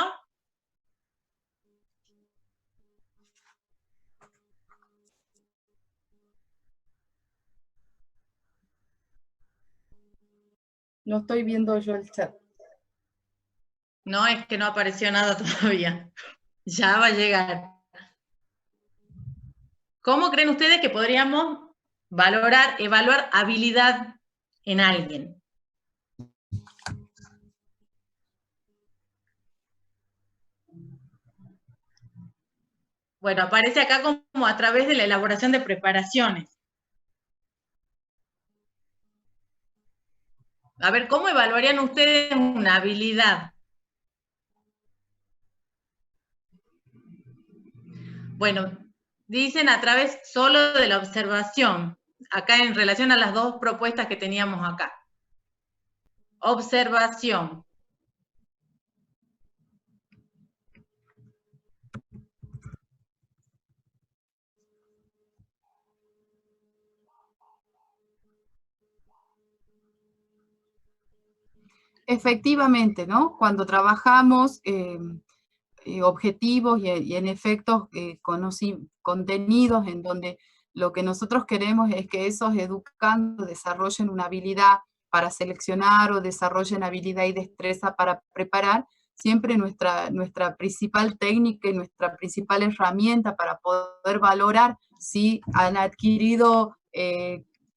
No estoy viendo yo el chat.
No, es que no apareció nada todavía. Ya va a llegar. ¿Cómo creen ustedes que podríamos evaluar habilidad en alguien? Bueno, aparece acá como a través de la elaboración de preparaciones. A ver, ¿cómo evaluarían ustedes una habilidad? Bueno, dicen a través solo de la observación, acá en relación a las dos propuestas que teníamos acá. Observación.
Efectivamente, ¿no? Cuando trabajamos objetivos y en efectos contenidos en donde lo que nosotros queremos es que esos educandos desarrollen una habilidad para seleccionar o desarrollen habilidad y destreza para preparar, siempre nuestra principal técnica y nuestra principal herramienta para poder valorar si han adquirido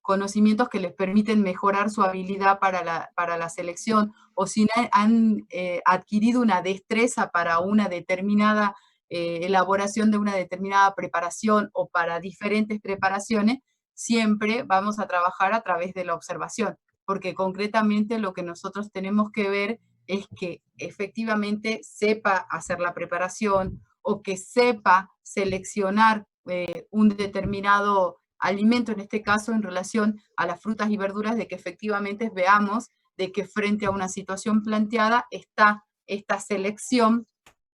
conocimientos que les permiten mejorar su habilidad para la selección, o si han adquirido una destreza para una determinada elaboración de una determinada preparación o para diferentes preparaciones, siempre vamos a trabajar a través de la observación, porque concretamente lo que nosotros tenemos que ver es que efectivamente sepa hacer la preparación o que sepa seleccionar un determinado alimento, en este caso en relación a las frutas y verduras, de que efectivamente veamos de que frente a una situación planteada está esta selección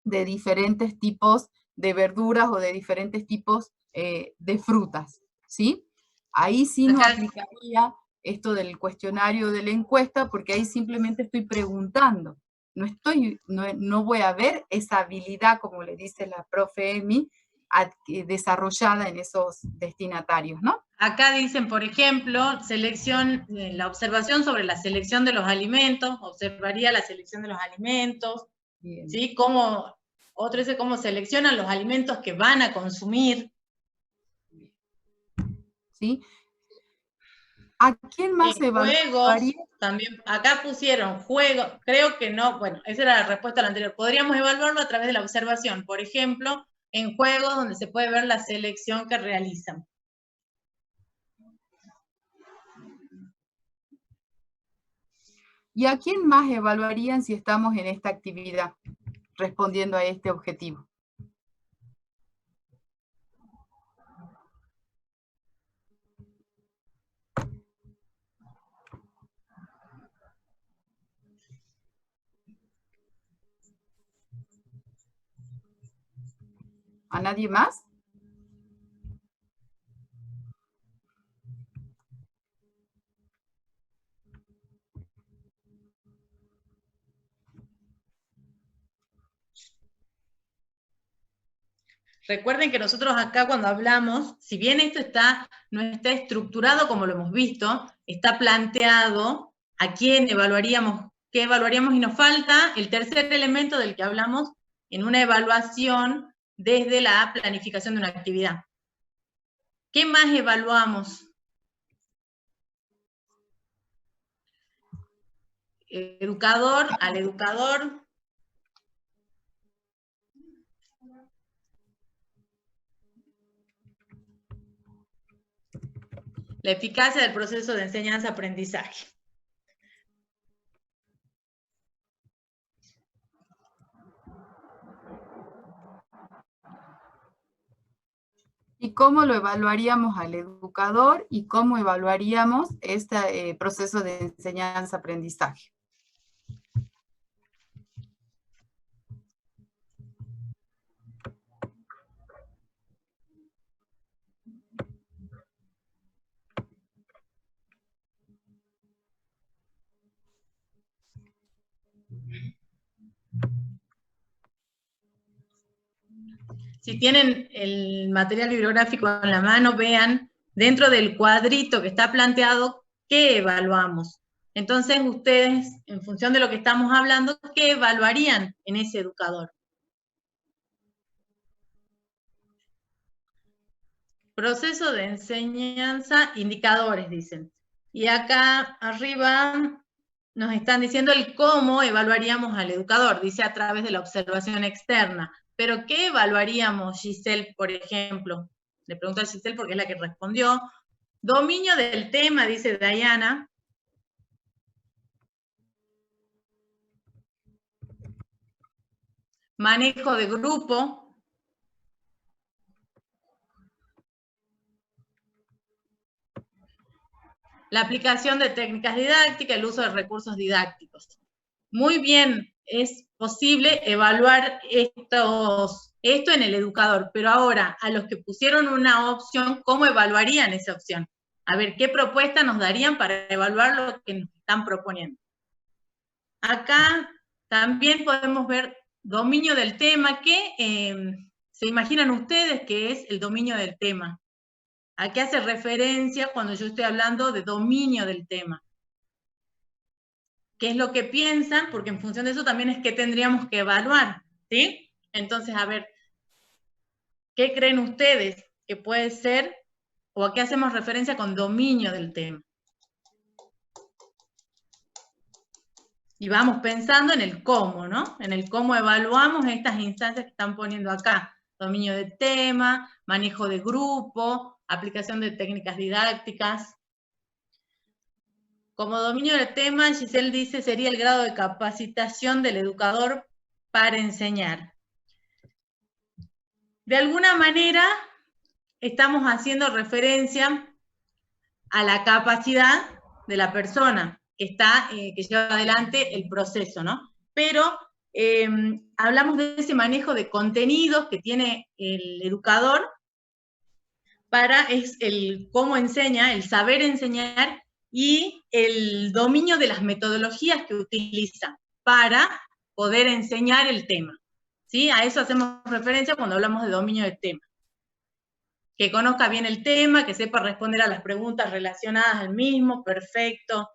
de diferentes tipos de verduras o de diferentes tipos de frutas, ¿sí? Ahí sí no
Acá-
aplicaría esto del cuestionario de la encuesta, porque ahí simplemente estoy preguntando. No voy a ver esa habilidad, como le dice la profe Emi, desarrollada en esos destinatarios, ¿no?
Acá dicen, por ejemplo, la observación sobre la selección de los alimentos, observaría la selección de los alimentos,
Bien.
¿sí? Otro dice cómo seleccionan los alimentos que van a consumir.
¿Sí? ¿A quién más evaluaría?
Juegos, también, acá pusieron juegos, creo que no, bueno, esa era la respuesta a la anterior. Podríamos evaluarlo a través de la observación, por ejemplo, en juegos donde se puede ver la selección que realizan.
¿Y a quién más evaluarían si estamos en esta actividad, respondiendo a este objetivo? ¿A nadie más?
Recuerden que nosotros acá cuando hablamos, si bien esto no está estructurado como lo hemos visto, está planteado a quién evaluaríamos, qué evaluaríamos, y nos falta el tercer elemento del que hablamos en una evaluación desde la planificación de una actividad. ¿Qué más evaluamos? Al educador. La eficacia del proceso de enseñanza-aprendizaje.
¿Y cómo lo evaluaríamos al educador y cómo evaluaríamos este proceso de enseñanza-aprendizaje?
Si tienen el material bibliográfico en la mano, vean dentro del cuadrito que está planteado qué evaluamos. Entonces ustedes, en función de lo que estamos hablando, ¿qué evaluarían en ese educador? Proceso de enseñanza, indicadores, dicen. Y acá arriba nos están diciendo el cómo evaluaríamos al educador, dice a través de la observación externa. Pero ¿qué evaluaríamos, Giselle, por ejemplo? Le pregunto a Giselle porque es la que respondió. Dominio del tema, dice Diana. Manejo de grupo. La aplicación de técnicas didácticas, el uso de recursos didácticos. Muy bien, es posible evaluar esto en el educador, pero ahora, a los que pusieron una opción, ¿cómo evaluarían esa opción? A ver, ¿qué propuesta nos darían para evaluar lo que nos están proponiendo? Acá también podemos ver dominio del tema. ¿Qué se imaginan ustedes que es el dominio del tema? ¿A qué hace referencia cuando yo estoy hablando de dominio del tema? ¿Qué es lo que piensan? Porque en función de eso también es qué tendríamos que evaluar, ¿sí? Entonces, a ver, ¿qué creen ustedes que puede ser o a qué hacemos referencia con dominio del tema? Y vamos pensando en el cómo, ¿no? En el cómo evaluamos estas instancias que están poniendo acá. Dominio de tema, manejo de grupo, aplicación de técnicas didácticas. Como dominio del tema, Giselle dice, sería el grado de capacitación del educador para enseñar. De alguna manera, estamos haciendo referencia a la capacidad de la persona que lleva adelante el proceso, ¿no? Pero hablamos de ese manejo de contenidos que tiene el educador es el cómo enseña, el saber enseñar y el dominio de las metodologías que utiliza para poder enseñar el tema. ¿Sí? A eso hacemos referencia cuando hablamos de dominio de tema. Que conozca bien el tema, que sepa responder a las preguntas relacionadas al mismo, perfecto.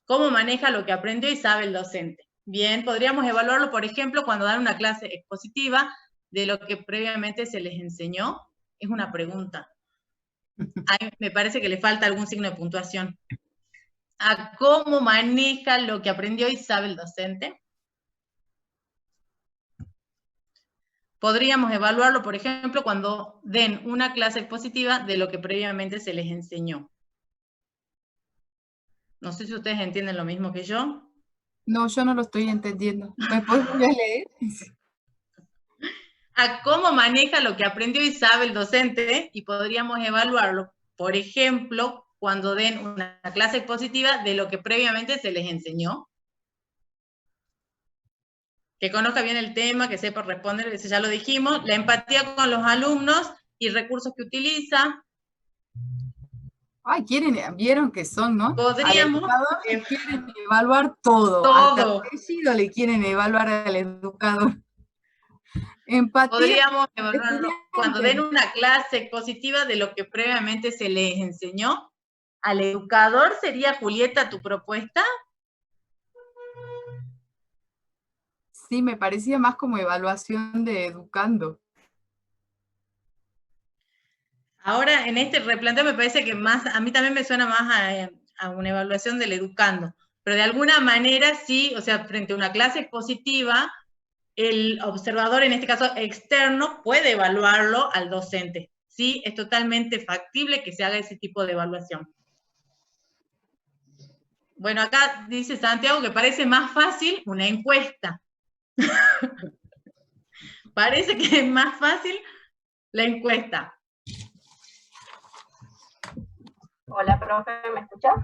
Cómo maneja lo que aprendió y sabe el docente. Bien, podríamos evaluarlo, por ejemplo, cuando dan una clase expositiva de lo que previamente se les enseñó. Es una pregunta. Me parece que le falta algún signo de puntuación. A cómo maneja lo que aprendió y sabe el docente. Podríamos evaluarlo, por ejemplo, cuando den una clase expositiva de lo que previamente se les enseñó. No sé si ustedes entienden lo mismo que yo.
No, yo no lo estoy entendiendo. ¿Me puedes volver a leer?
A cómo maneja lo que aprendió y sabe el docente, y podríamos evaluarlo, por ejemplo, cuando den una clase expositiva de lo que previamente se les enseñó. Que conozca bien el tema, que sepa responder, eso ya lo dijimos. La empatía con los alumnos y recursos que utiliza.
Ay, vieron que son, ¿no?
Podríamos...
Al educador le quieren evaluar todo. Hasta el apellido le quieren evaluar al educador. Empatía.
Podríamos evaluarlo cuando den una clase expositiva de lo que previamente se les enseñó. ¿Al educador sería, Julieta, tu propuesta?
Sí, me parecía más como evaluación de educando.
Ahora, en este replanteo me parece que más, a mí también me suena más a una evaluación del educando, pero de alguna manera sí, o sea, frente a una clase expositiva, el observador, en este caso externo, puede evaluarlo al docente. Sí, es totalmente factible que se haga ese tipo de evaluación. Bueno, acá dice Santiago que parece más fácil una encuesta. Parece que es más fácil la encuesta.
Hola, profe, ¿me escuchás?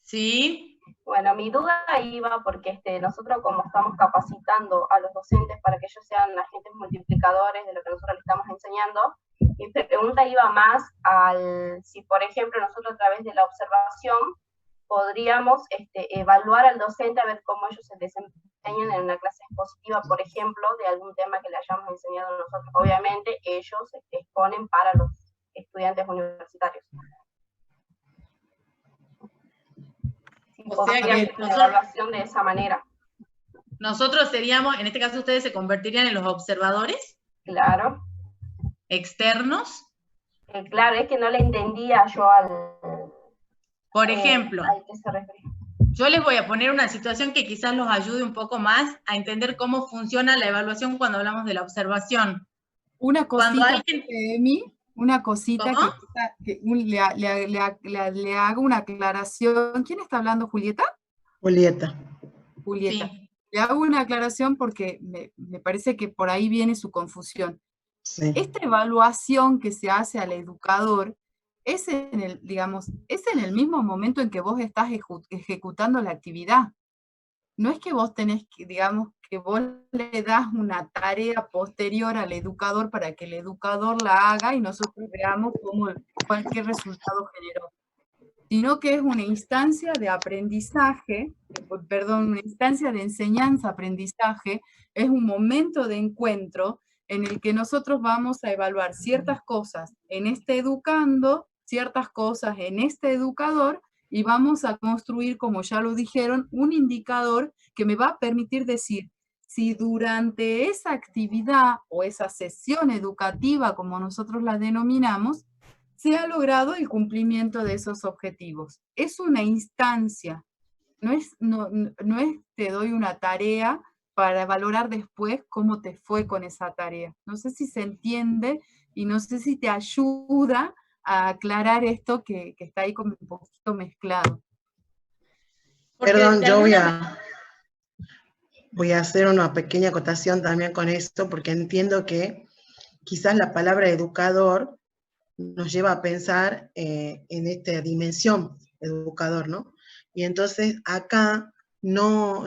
Sí.
Bueno, mi duda iba porque nosotros como estamos capacitando a los docentes para que ellos sean agentes multiplicadores de lo que nosotros les estamos enseñando, mi pregunta iba más si por ejemplo nosotros a través de la observación podríamos evaluar al docente a ver cómo ellos se desempeñan en una clase expositiva, por ejemplo, de algún tema que le hayamos enseñado nosotros. Obviamente ellos exponen para los estudiantes universitarios.
O sea que
una evaluación de esa manera.
Nosotros seríamos, en este caso ustedes se convertirían en los observadores.
Claro.
Externos.
Claro, es que no le entendía yo
Por ejemplo,
al que se refería.
Yo les voy a poner una situación que quizás los ayude un poco más a entender cómo funciona la evaluación cuando hablamos de la observación.
Una cosita,
alguien...
Emi, una cosita que le hago una aclaración. ¿Quién está hablando, Julieta?
Julieta.
Julieta.
Sí.
Le hago una aclaración porque me parece que por ahí viene su confusión.
Sí.
Esta evaluación que se hace al educador es en el mismo momento en que vos estás ejecutando la actividad. No es que vos tenés que, que vos le das una tarea posterior al educador para que el educador la haga y nosotros veamos qué resultado generó, sino que es una instancia de aprendizaje, una instancia de enseñanza-aprendizaje, es un momento de encuentro en el que nosotros vamos a evaluar ciertas cosas en este educando, ciertas cosas en este educador, y vamos a construir, como ya lo dijeron, un indicador que me va a permitir decir si durante esa actividad o esa sesión educativa, como nosotros la denominamos, se ha logrado el cumplimiento de esos objetivos. Es una instancia, no es te doy una tarea para valorar después cómo te fue con esa tarea. No sé si se entiende y no sé si te ayuda a aclarar esto que está ahí como un poquito mezclado.
Perdón, yo voy a hacer una pequeña acotación también con esto, porque entiendo que quizás la palabra educador nos lleva a pensar en esta dimensión educador, ¿no? Y entonces acá no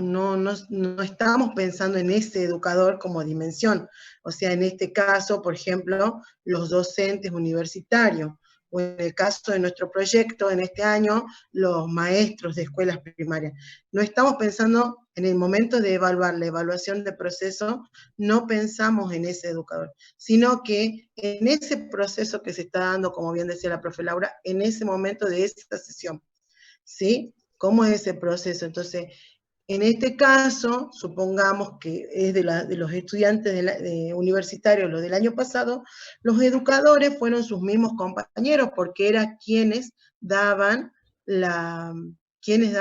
estamos pensando en ese educador como dimensión. O sea, en este caso, por ejemplo, los docentes universitarios, o en el caso de nuestro proyecto en este año, los maestros de escuelas primarias. No estamos pensando en el momento de evaluar la evaluación de proceso, no pensamos en ese educador, sino que en ese proceso que se está dando, como bien decía la profe Laura, en ese momento de esa sesión, ¿sí? ¿Cómo es ese proceso? Entonces, en este caso, supongamos que es de los estudiantes universitarios, los del año pasado, los educadores fueron sus mismos compañeros, porque eran quienes quienes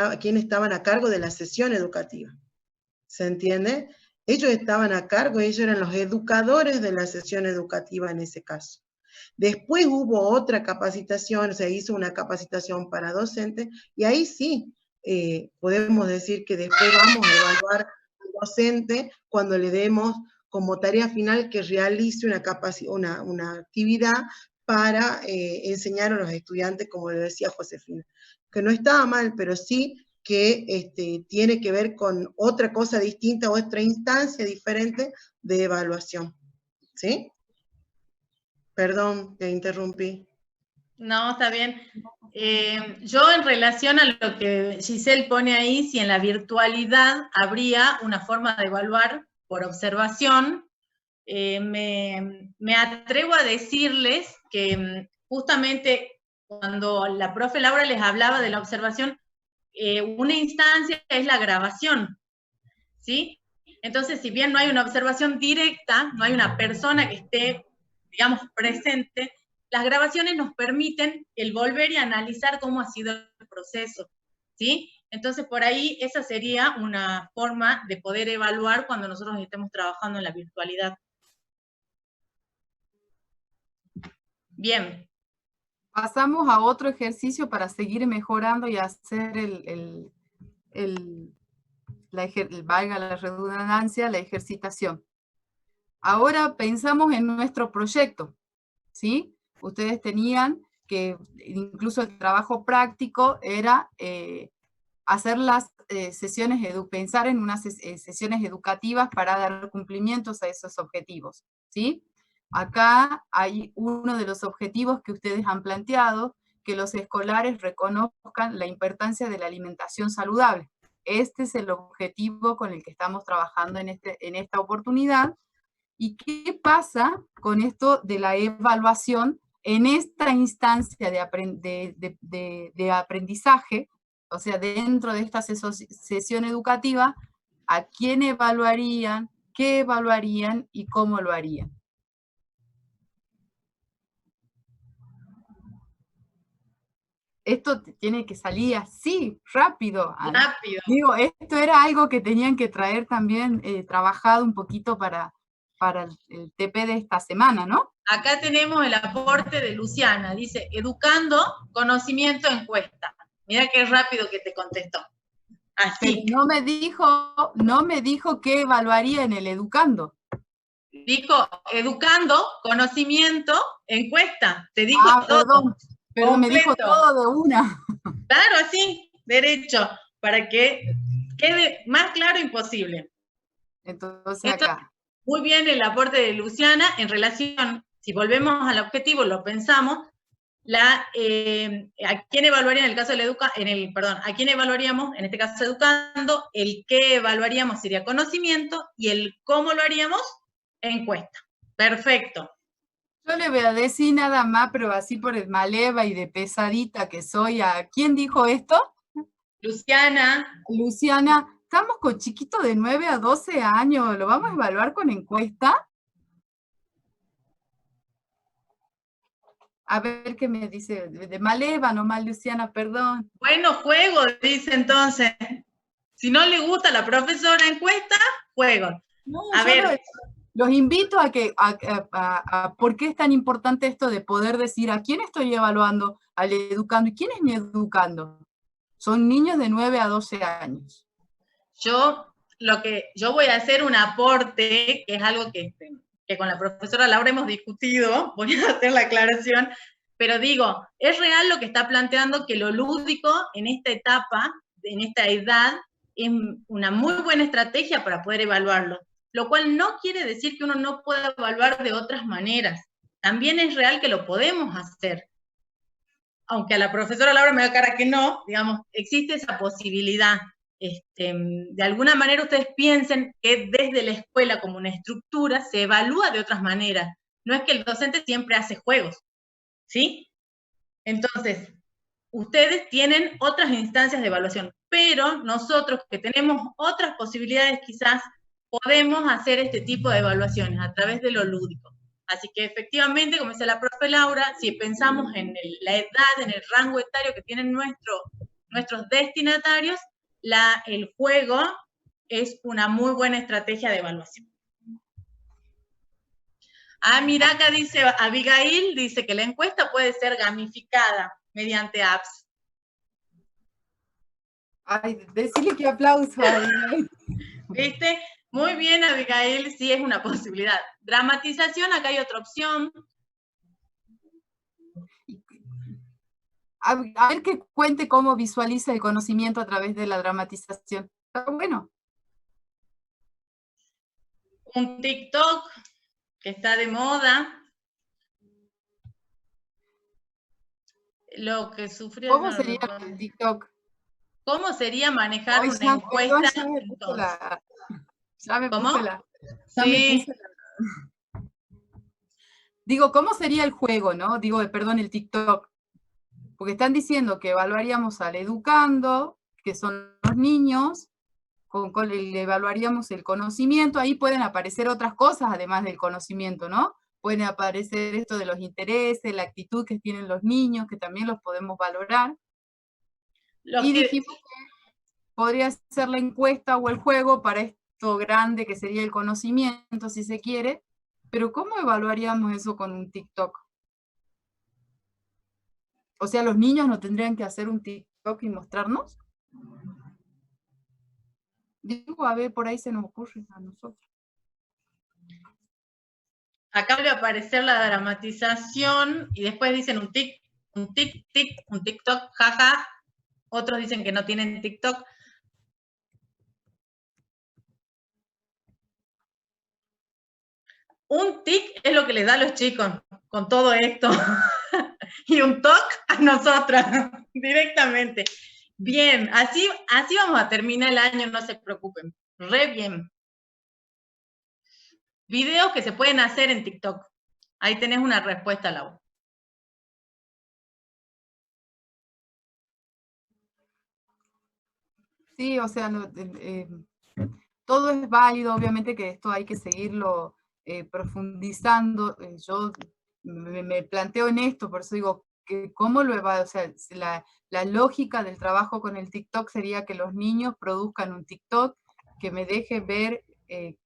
estaban a cargo de la sesión educativa. ¿Se entiende? Ellos estaban a cargo, ellos eran los educadores de la sesión educativa en ese caso. Después hubo otra capacitación, se hizo una capacitación para docentes, y ahí sí, podemos decir que después vamos a evaluar al docente cuando le demos como tarea final que realice una actividad para enseñar a los estudiantes, como le decía Josefina. Que no estaba mal, pero sí que tiene que ver con otra cosa distinta, otra instancia diferente de evaluación. ¿Sí? Perdón, te interrumpí.
No, está bien. Yo en relación a lo que Giselle pone ahí, si en la virtualidad habría una forma de evaluar por observación, me atrevo a decirles que justamente cuando la profe Laura les hablaba de la observación, una instancia es la grabación, ¿sí? Entonces, si bien no hay una observación directa, no hay una persona que esté, digamos, presente, las grabaciones nos permiten el volver y analizar cómo ha sido el proceso, ¿sí? Entonces, por ahí, esa sería una forma de poder evaluar cuando nosotros estemos trabajando en la virtualidad. Bien.
Pasamos a otro ejercicio para seguir mejorando y hacer valga la redundancia, la ejercitación. Ahora pensamos en nuestro proyecto, ¿sí? Ustedes tenían que, incluso el trabajo práctico era hacer las sesiones, pensar en unas sesiones educativas para dar cumplimientos a esos objetivos, ¿sí? Acá hay uno de los objetivos que ustedes han planteado, que los escolares reconozcan la importancia de la alimentación saludable. Este es el objetivo con el que estamos trabajando en esta oportunidad. ¿Y qué pasa con esto de la evaluación en esta instancia de aprendizaje? O sea, dentro de esta sesión educativa, ¿a quién evaluarían, qué evaluarían y cómo lo harían? Esto tiene que salir así, rápido.
Rápido.
Digo, esto era algo que tenían que traer también trabajado un poquito para el TP de esta semana, ¿no?
Acá tenemos el aporte de Luciana, dice, educando, conocimiento, encuesta. Mira qué rápido que te contestó. Así.
Pero no me dijo qué evaluaría en el educando.
Dijo, educando, conocimiento, encuesta. Te dijo todo.
Perdón, pero
completo.
me dijo todo de una.
Claro, así, derecho, para que quede más claro imposible.
Entonces acá.
Muy bien el aporte de Luciana en relación, si volvemos al objetivo, lo pensamos, ¿a quién evaluaría en el caso del ¿a quién evaluaríamos? En este caso educando, el qué evaluaríamos sería conocimiento, y el cómo lo haríamos, encuesta. Perfecto.
Yo le voy a decir nada más, pero así por el maleva y de pesadita que soy, ¿a quién dijo esto?
Luciana.
Luciana, estamos con chiquitos de 9 a 12 años, ¿lo vamos a evaluar con encuesta? A ver qué me dice, de maleva nomás, Luciana, perdón.
Bueno, juego, dice entonces. Si no le gusta la profesora encuesta, juego.
No,
a ver.
Los invito a por qué es tan importante esto de poder decir a quién estoy evaluando, al educando, y quién es mi educando. Son niños de 9 a 12 años.
Yo voy a hacer un aporte, que es algo que con la profesora Laura hemos discutido, voy a hacer la aclaración, pero digo, es real lo que está planteando, que lo lúdico en esta etapa, en esta edad, es una muy buena estrategia para poder evaluarlo, lo cual no quiere decir que uno no pueda evaluar de otras maneras. También es real que lo podemos hacer. Aunque a la profesora Laura me da cara que no, digamos, existe esa posibilidad. De alguna manera ustedes piensen que desde la escuela como una estructura se evalúa de otras maneras. No es que el docente siempre hace juegos, ¿sí? Entonces, ustedes tienen otras instancias de evaluación, pero nosotros que tenemos otras posibilidades quizás podemos hacer este tipo de evaluaciones a través de lo lúdico. Así que efectivamente, como dice la profe Laura, si pensamos en la edad, en el rango etario que tienen nuestros destinatarios, el juego es una muy buena estrategia de evaluación. Ah, mira, acá dice Abigail, dice que la encuesta puede ser gamificada mediante apps.
Ay, decirle que aplauso, Abigail.
¿Viste? Muy bien, Abigail, sí es una posibilidad. Dramatización, acá hay otra opción.
A ver que cuente cómo visualiza el conocimiento a través de la dramatización. Está bueno.
Un TikTok que está de moda. Lo que sufrió...
¿Cómo sería el TikTok?
¿Cómo sería manejar una
Perdón,
encuesta?
ya me puse la...
¿Cómo?
Sí. Digo, ¿cómo sería el juego, no? Digo, perdón, el TikTok. Porque están diciendo que evaluaríamos al educando, que son los niños, le evaluaríamos el conocimiento, ahí pueden aparecer otras cosas además del conocimiento, ¿no? Pueden aparecer esto de los intereses, la actitud que tienen los niños, que también los podemos valorar. Y dijimos que podría ser la encuesta o el juego para esto grande que sería el conocimiento, si se quiere, pero ¿cómo evaluaríamos eso con un TikTok? O sea, ¿los niños no tendrían que hacer un TikTok y mostrarnos? Digo, a ver, por ahí se nos ocurre a nosotros.
Acá vuelve a aparecer la dramatización y después dicen un TikTok, jaja. Otros dicen que no tienen TikTok. Un tic es lo que les da a los chicos con todo esto. Y un toc a nosotras, directamente. Bien, así vamos a terminar el año, no se preocupen. Re bien. Videos que se pueden hacer en TikTok. Ahí tenés una respuesta, Laura.
Sí, o sea, todo es válido, obviamente que esto hay que seguirlo profundizando. Yo me planteo en esto, por eso digo, que ¿cómo lo evalúo? O sea, la lógica del trabajo con el TikTok sería que los niños produzcan un TikTok que me deje ver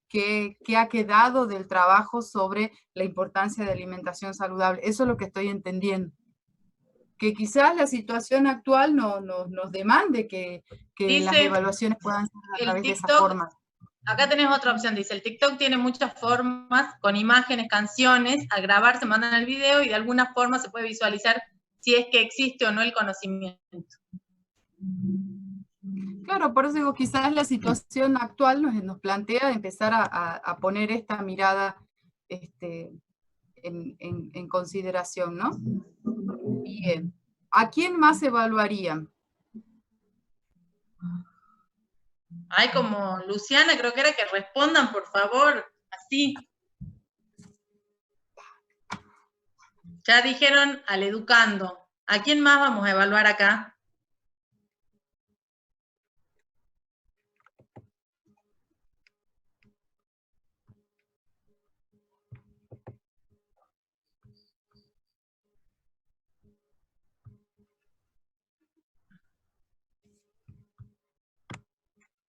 qué ha quedado del trabajo sobre la importancia de alimentación saludable. Eso es lo que estoy entendiendo. Que quizás la situación actual nos demande que
Dice,
las evaluaciones puedan ser a través
TikTok,
de esa forma.
Acá tenés otra opción, dice, el TikTok tiene muchas formas, con imágenes, canciones, al grabar se mandan el video y de alguna forma se puede visualizar si es que existe o no el conocimiento.
Claro, por eso digo, quizás la situación actual nos plantea empezar a poner esta mirada en consideración, ¿no? Bien. ¿A quién más evaluarían?
Ay, como Luciana, creo que era que respondan, por favor, así. Ya dijeron al educando. ¿A quién más vamos a evaluar acá?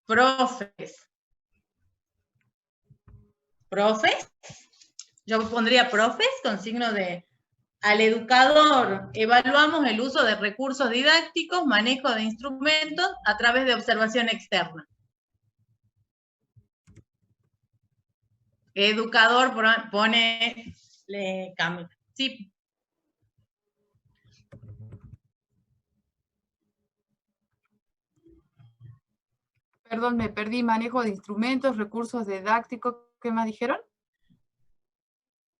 Profes. ¿Profes? Yo pondría profes con signo de... Al educador, evaluamos el uso de recursos didácticos, manejo de instrumentos a través de observación externa. Educador pone... cambio. Sí.
Perdón, me perdí. Manejo de instrumentos, recursos didácticos. ¿Qué más dijeron?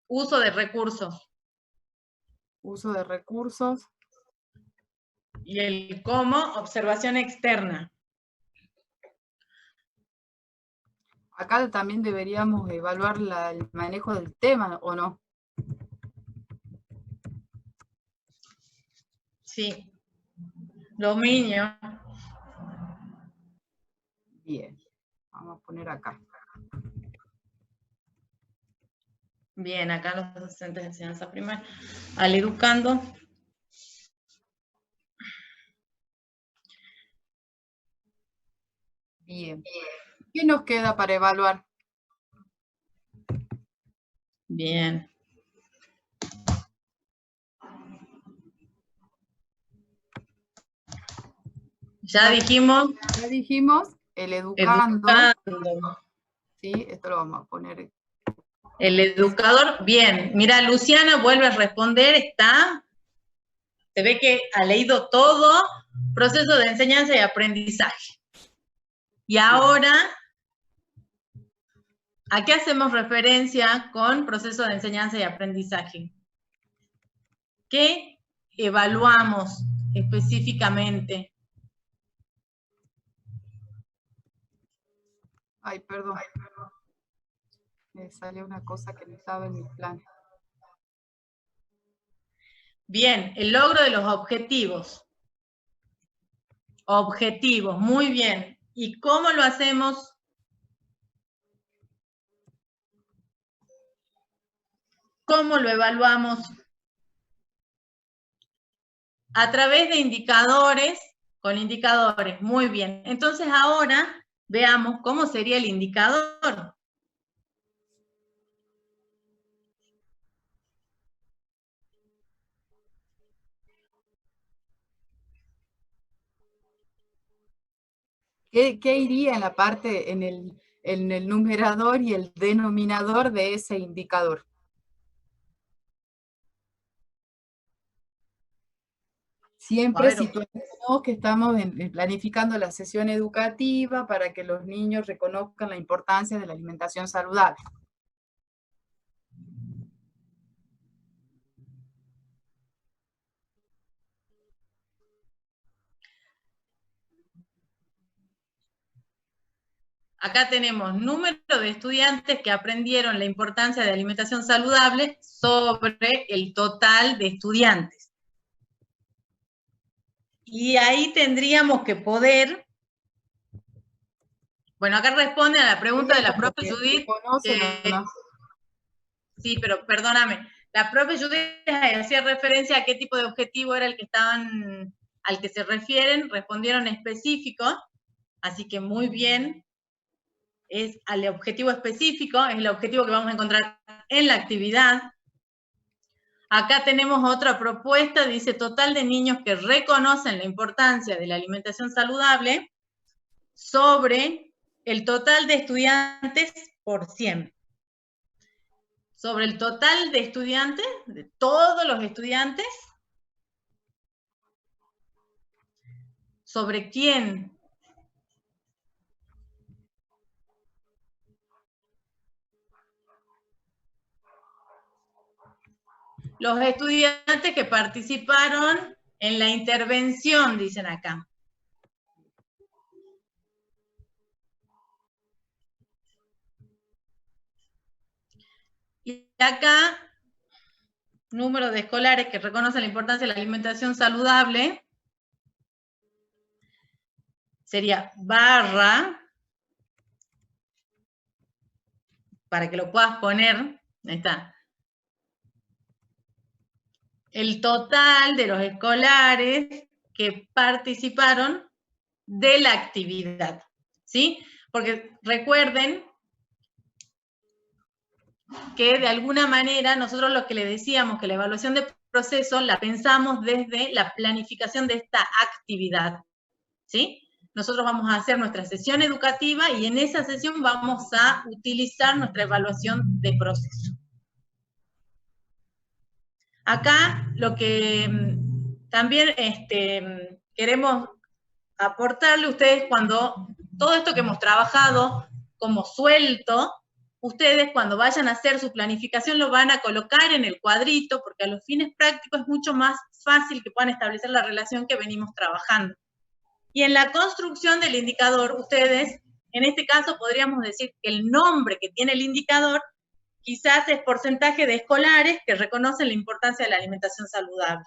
Uso de recursos.
Uso de recursos.
Y el cómo, observación externa.
Acá también deberíamos evaluar el manejo del tema, ¿o no?
Sí. Dominio.
Bien. Vamos a poner acá.
Bien, acá los docentes de enseñanza primaria. Al educando.
Bien. ¿Qué nos queda para evaluar?
Bien. Ya dijimos.
Ya dijimos, el educando.
Educando.
Sí, esto lo vamos a poner.
El educador, bien. Mira, Luciana vuelve a responder, se ve que ha leído todo, proceso de enseñanza y aprendizaje. Y ahora, ¿a qué hacemos referencia con proceso de enseñanza y aprendizaje? ¿Qué evaluamos específicamente?
Ay, perdón. Me salió una cosa que no estaba en mi plan.
Bien, el logro de los objetivos. Objetivos, muy bien. ¿Y cómo lo hacemos? ¿Cómo lo evaluamos? A través de indicadores, con indicadores, muy bien. Entonces ahora veamos cómo sería el indicador.
¿Qué iría en la parte, en el numerador y el denominador de ese indicador? Siempre situamos que estamos planificando la sesión educativa para que los niños reconozcan la importancia de la alimentación saludable.
Acá tenemos número de estudiantes que aprendieron la importancia de la alimentación saludable sobre el total de estudiantes. Y ahí tendríamos que poder... Bueno, acá responde a la pregunta de la profe Judith. Sí, pero perdóname. La profe Judith hacía referencia a qué tipo de objetivo era el que al que se refieren, respondieron específico, así que muy bien. Es al objetivo específico, es el objetivo que vamos a encontrar en la actividad. Acá tenemos otra propuesta, dice total de niños que reconocen la importancia de la alimentación saludable sobre el total de estudiantes por 100. Sobre el total de estudiantes, de todos los estudiantes, ¿sobre quién? Los estudiantes que participaron en la intervención, dicen acá. Y acá, número de escolares que reconocen la importancia de la alimentación saludable, sería barra, para que lo puedas poner, ahí está, el total de los escolares que participaron de la actividad, ¿sí? Porque recuerden que de alguna manera nosotros lo que le decíamos, que la evaluación de proceso la pensamos desde la planificación de esta actividad, ¿sí? Nosotros vamos a hacer nuestra sesión educativa y en esa sesión vamos a utilizar nuestra evaluación de proceso. Acá lo que también queremos aportarle a ustedes cuando todo esto que hemos trabajado como suelto, ustedes cuando vayan a hacer su planificación lo van a colocar en el cuadrito, porque a los fines prácticos es mucho más fácil que puedan establecer la relación que venimos trabajando. Y en la construcción del indicador, ustedes, en este caso podríamos decir que el nombre que tiene el indicador quizás es porcentaje de escolares que reconocen la importancia de la alimentación saludable.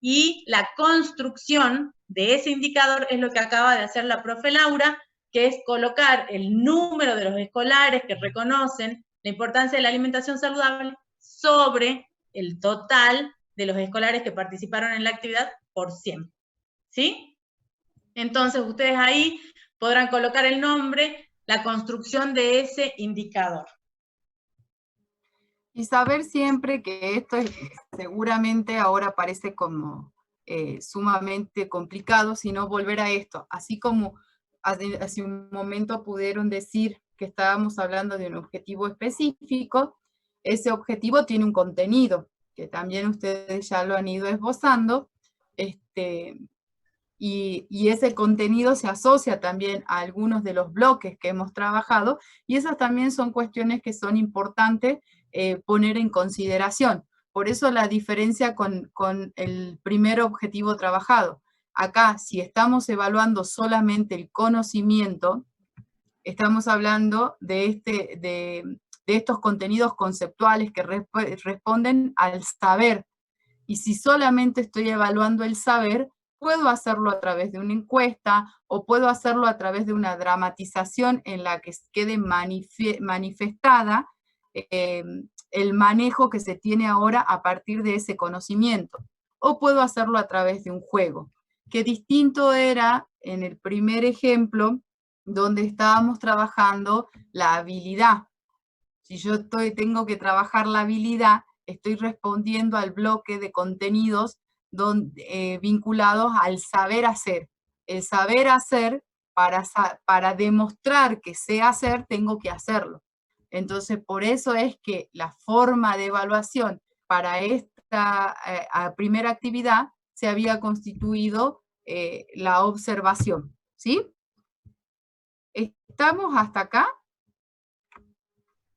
Y la construcción de ese indicador es lo que acaba de hacer la profe Laura, que es colocar el número de los escolares que reconocen la importancia de la alimentación saludable sobre el total de los escolares que participaron en la actividad por 100. ¿Sí? Entonces ustedes ahí podrán colocar el nombre, la construcción de ese indicador.
Y saber siempre que esto es, seguramente ahora parece como sumamente complicado, sino volver a esto. Así como hace un momento pudieron decir que estábamos hablando de un objetivo específico, ese objetivo tiene un contenido, que también ustedes ya lo han ido esbozando, y ese contenido se asocia también a algunos de los bloques que hemos trabajado, y esas también son cuestiones que son importantes poner en consideración. Por eso la diferencia con el primer objetivo trabajado. Acá, si estamos evaluando solamente el conocimiento, estamos hablando de estos contenidos conceptuales que responden al saber. Y si solamente estoy evaluando el saber, puedo hacerlo a través de una encuesta o puedo hacerlo a través de una dramatización en la que quede manifestada el manejo que se tiene ahora a partir de ese conocimiento. O puedo hacerlo a través de un juego. Que distinto era en el primer ejemplo, donde estábamos trabajando la habilidad. Si yo tengo que trabajar la habilidad, estoy respondiendo al bloque de contenidos vinculados al saber hacer. El saber hacer, para demostrar que sé hacer, tengo que hacerlo. Entonces, por eso es que la forma de evaluación para esta primera actividad se había constituido la observación, ¿sí? ¿Estamos hasta acá?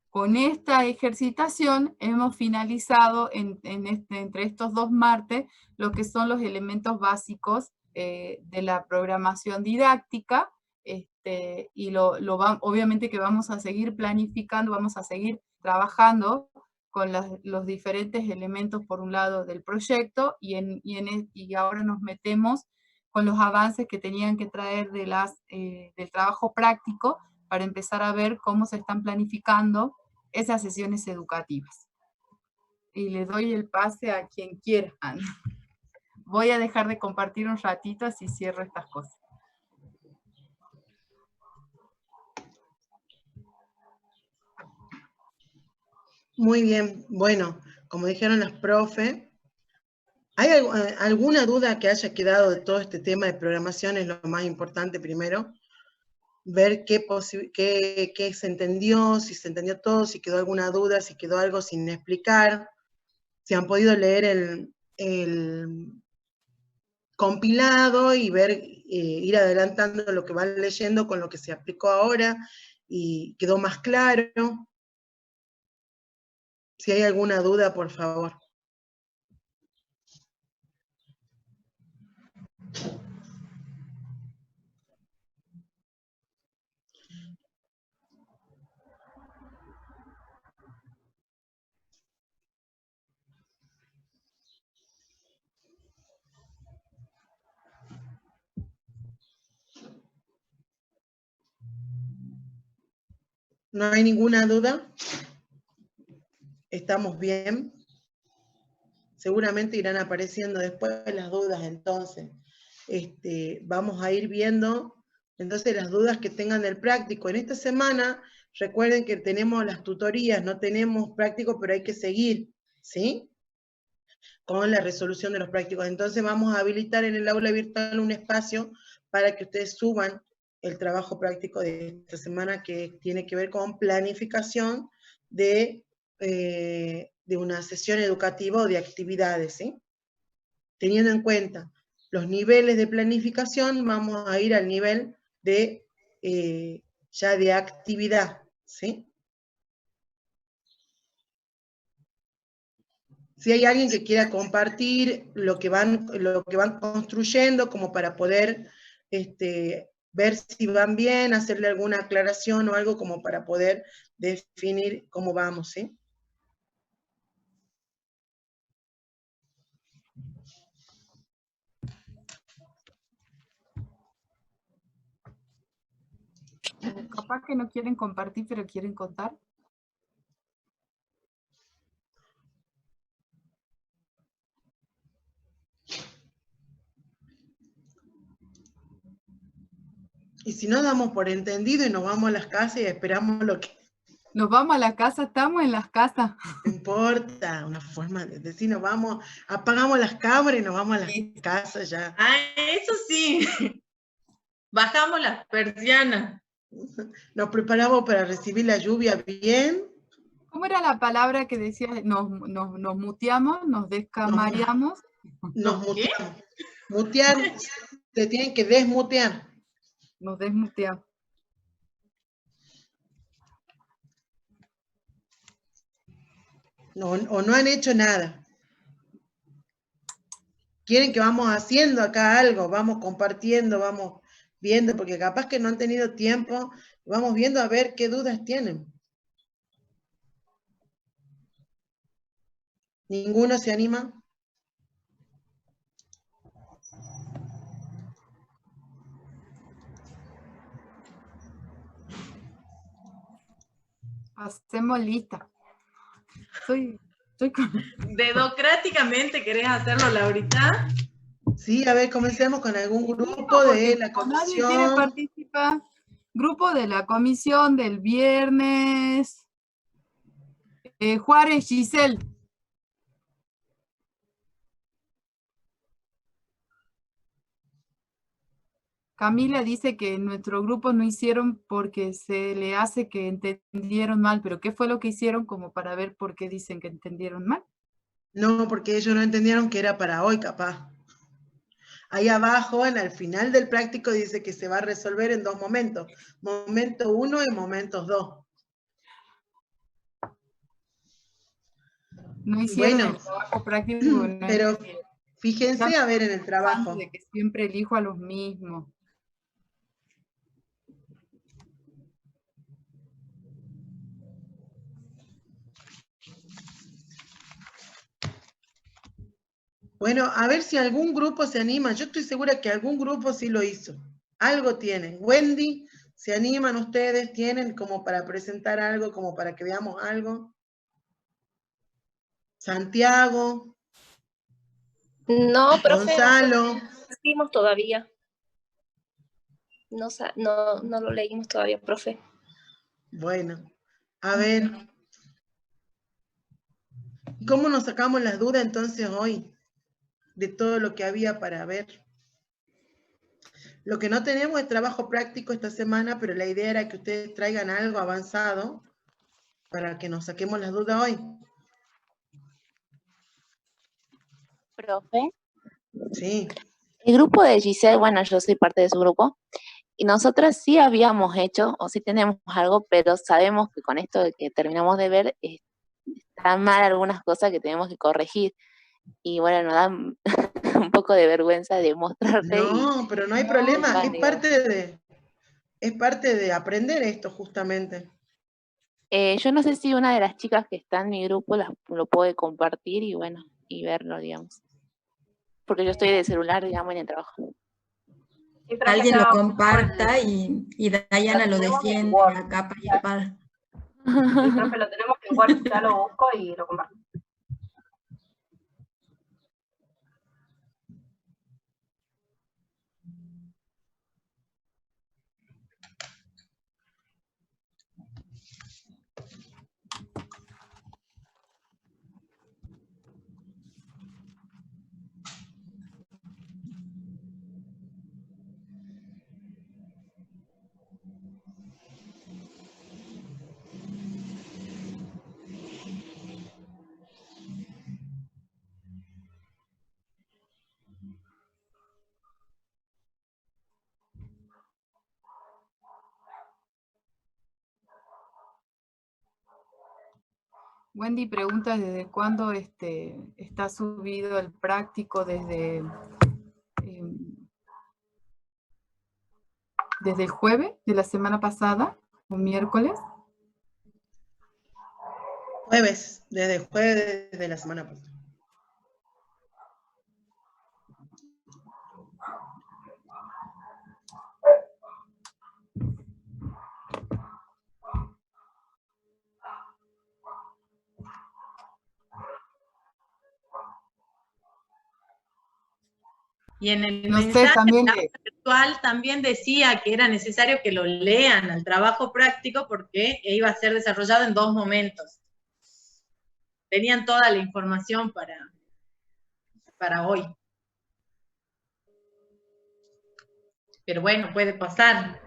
Con esta ejercitación hemos finalizado entre estos dos martes lo que son los elementos básicos de la programación didáctica, y obviamente que vamos a seguir planificando, vamos a seguir trabajando con los diferentes elementos, por un lado, del proyecto, y ahora nos metemos con los avances que tenían que traer del trabajo práctico, para empezar a ver cómo se están planificando esas sesiones educativas. Y le doy el pase a quien quiera. Voy a dejar de compartir un ratito, así cierro estas cosas.
Muy bien. Bueno, como dijeron las profes, ¿hay alguna duda que haya quedado de todo este tema de programación? Es lo más importante primero. Ver qué se entendió, si se entendió todo, si quedó alguna duda, si quedó algo sin explicar, si han podido leer el compilado y ver, ir adelantando lo que van leyendo con lo que se aplicó ahora y quedó más claro. Si hay alguna duda, por favor. ¿No hay ninguna duda? ¿Estamos bien? Seguramente irán apareciendo después las dudas, entonces. Vamos a ir viendo, entonces, las dudas que tengan del práctico. En esta semana, recuerden que tenemos las tutorías, no tenemos práctico, pero hay que seguir, ¿sí? Con la resolución de los prácticos. Entonces vamos a habilitar en el aula virtual un espacio para que ustedes suban el trabajo práctico de esta semana, que tiene que ver con planificación de una sesión educativa o de actividades, ¿sí? Teniendo en cuenta los niveles de planificación, vamos a ir al nivel de ya de actividad, ¿sí? Si hay alguien que quiera compartir lo que van construyendo como para poder ver si van bien, hacerle alguna aclaración o algo como para poder definir cómo vamos, ¿sí?
Capaz que no quieren compartir, pero quieren contar.
Y si no, damos por entendido y nos vamos a las casas y esperamos lo que...
Nos vamos a la casa, estamos en las casas.
No importa, una forma de decir, nos vamos, apagamos las cámaras y nos vamos a las casas ya.
Ah, eso sí. Bajamos las persianas.
Nos preparamos para recibir la lluvia bien.
¿Cómo era la palabra que decía? Nos muteamos, nos descamariamos.
Nos muteamos. Mutear, te tienen que desmutear.
Nos desmuteamos.
No, o no han hecho nada. Quieren que vamos haciendo acá algo, vamos compartiendo, vamos viendo, porque capaz que no han tenido tiempo, vamos viendo a ver qué dudas tienen. ¿Ninguno se anima?
Hacemos lista. Estoy con...
¿Dedocráticamente querés hacerlo, Laurita?
Sí, a ver, comencemos con algún grupo de la comisión.
Nadie quiere participar. Grupo de la comisión del viernes. Juárez, Giselle. Camila dice que en nuestro grupo no hicieron porque se le hace que entendieron mal, pero ¿qué fue lo que hicieron como para ver por qué dicen que entendieron mal?
No, porque ellos no entendieron que era para hoy, capaz. Ahí abajo, en el final del práctico, dice que se va a resolver en 2 momentos. Momento 1 y momentos 2.
No hicieron
Bueno,
el trabajo práctico.
pero fíjense a ver en el trabajo.
De que siempre elijo a los mismos.
Bueno, a ver si algún grupo se anima. Yo estoy segura que algún grupo sí lo hizo. Algo tienen. Wendy, ¿se animan ustedes? ¿Tienen como para presentar algo, como para que veamos algo? Santiago.
No, profe,
Gonzalo.
no leímos todavía. No lo leímos todavía, profe.
Bueno, a ver. ¿Cómo nos sacamos las dudas entonces hoy? De todo lo que había para ver. Lo que no tenemos es trabajo práctico esta semana, pero la idea era que ustedes traigan algo avanzado para que nos saquemos las dudas hoy.
Profe.
Sí.
El grupo de Giselle, bueno, yo soy parte de su grupo, y nosotras sí habíamos hecho, o sí tenemos algo, pero sabemos que con esto de que terminamos de ver, están mal algunas cosas que tenemos que corregir. Y bueno, nos da un poco de vergüenza de mostrarte.
No, pero no hay problema, es parte de aprender esto justamente.
Yo no sé si una de las chicas que está en mi grupo lo puede compartir y bueno, y verlo, digamos. Porque yo estoy de celular, digamos, en el trabajo.
Sí,
Alguien lo comparta y Dayana lo defiende a capa y espada.
Sí, profe, lo tenemos en Word, ya lo busco y lo comparto.
Wendy pregunta desde cuándo está subido el práctico, desde el jueves de la semana pasada, o miércoles.
Desde el jueves de la semana pasada.
Y en el
No sé,
mensaje
también
virtual también decía que era necesario que lo lean al trabajo práctico porque iba a ser desarrollado en 2 momentos. Tenían toda la información para hoy. Pero bueno, puede pasar.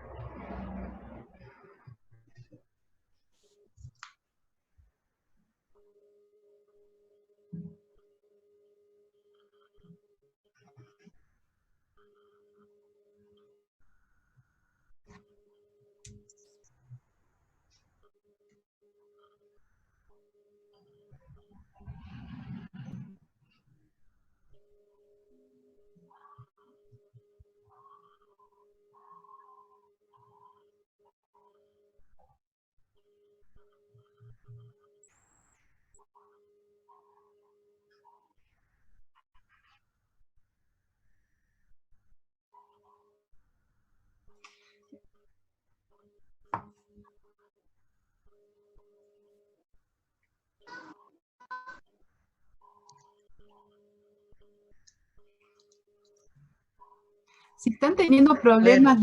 si están teniendo problemas,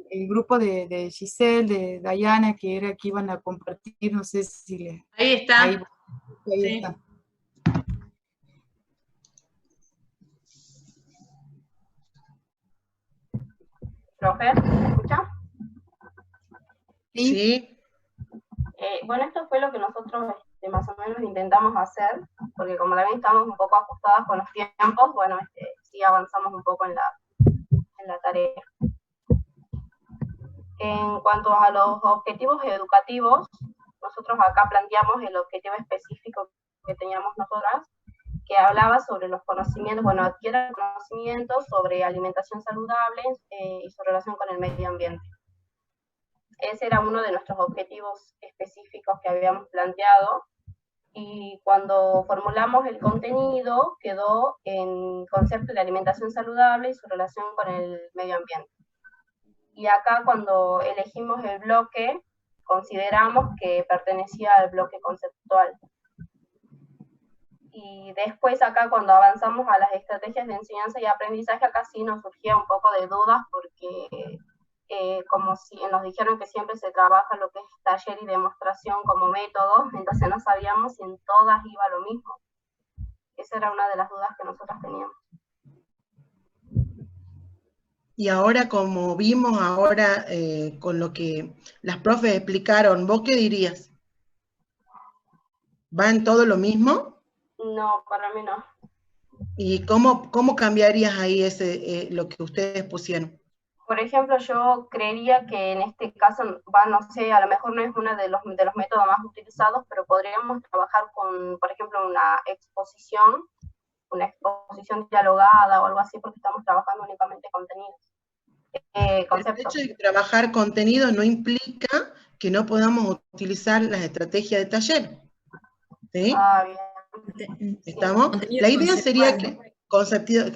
el grupo de Giselle, de Diana, que iban a compartir, no sé si les...
Ahí está.
Ahí
Sí.
está.
Profe, ¿me escucha?
Sí.
Bueno, esto fue lo que nosotros más o menos intentamos hacer, porque como también estamos un poco ajustadas con los tiempos, bueno, sí avanzamos un poco en la tarea. En cuanto a los objetivos educativos, nosotros acá planteamos el objetivo específico que teníamos nosotras, que hablaba sobre los conocimientos, bueno, adquiera conocimientos sobre alimentación saludable y su relación con el medio ambiente. Ese era uno de nuestros objetivos específicos que habíamos planteado, y cuando formulamos el contenido quedó en concepto de alimentación saludable y su relación con el medio ambiente. Y acá cuando elegimos el bloque, consideramos que pertenecía al bloque conceptual. Y después acá cuando avanzamos a las estrategias de enseñanza y aprendizaje, acá sí nos surgía un poco de dudas porque como si nos dijeron que siempre se trabaja lo que es taller y demostración como método, entonces no sabíamos si en todas iba lo mismo. Esa era una de las dudas que nosotras teníamos.
Y ahora, como vimos ahora con lo que las profes explicaron, ¿vos qué dirías? ¿Va en todo lo mismo?
No, para mí no.
¿Y cómo cambiarías ahí lo que ustedes pusieron?
Por ejemplo, yo creería que en este caso, no sé, a lo mejor no es uno de los métodos más utilizados, pero podríamos trabajar con, por ejemplo, una exposición dialogada o algo así, porque estamos trabajando únicamente contenidos. Conceptos.
El hecho de trabajar contenido no implica que no podamos utilizar las estrategias de taller. ¿Sí?
Ah, bien.
¿Estamos? La idea sería que,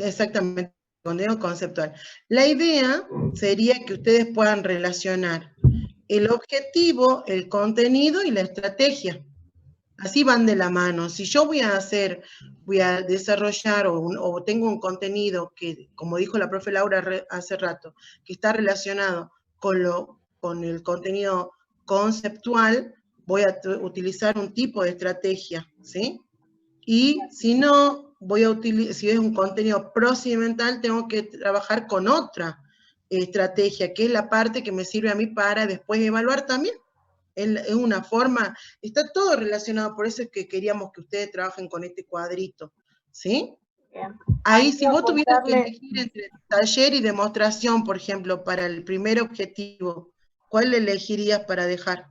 exactamente, contenido conceptual. La idea sería que ustedes puedan relacionar el objetivo, el contenido y la estrategia. Así van de la mano. Si yo voy a desarrollar o tengo un contenido que, como dijo la profe Laura hace rato, que está relacionado con el contenido conceptual, voy a utilizar un tipo de estrategia, ¿sí? Y si no, si es un contenido procedimental, tengo que trabajar con otra estrategia, que es la parte que me sirve a mí para después evaluar también. Es una forma, está todo relacionado, por eso es que queríamos que ustedes trabajen con este cuadrito, ¿sí?
Bien.
Ahí, si vos tuvieras que elegir entre taller y demostración, por ejemplo, para el primer objetivo, ¿cuál elegirías para dejar?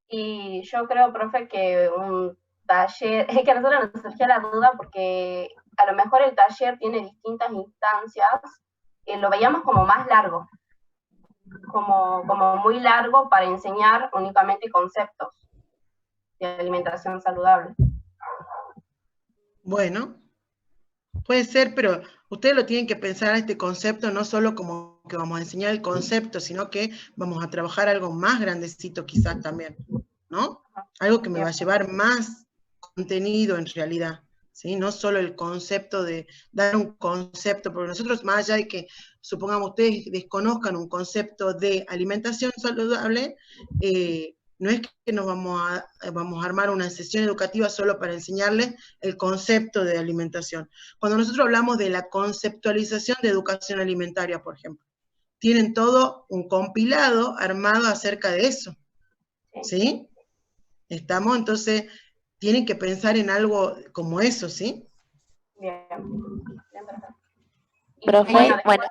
Y yo creo, profe, que un taller, es que a nosotros nos surgió la duda porque a lo mejor el taller tiene distintas instancias, lo veíamos como más largo, como muy largo para enseñar únicamente conceptos de alimentación saludable.
Bueno, puede ser, pero ustedes lo tienen que pensar este concepto no solo como que vamos a enseñar el concepto, sino que vamos a trabajar algo más grandecito quizás también, ¿no? Algo que me va a llevar más contenido en realidad, ¿sí? No solo el concepto de dar un concepto, porque nosotros más allá de que, supongamos, ustedes desconozcan un concepto de alimentación saludable, no es que nos vamos a armar una sesión educativa solo para enseñarles el concepto de alimentación. Cuando nosotros hablamos de la conceptualización de educación alimentaria, por ejemplo, tienen todo un compilado armado acerca de eso, ¿sí? Estamos, entonces, tienen que pensar en algo como eso, ¿sí?
Bien, bien, perfecto.
Profe, bueno,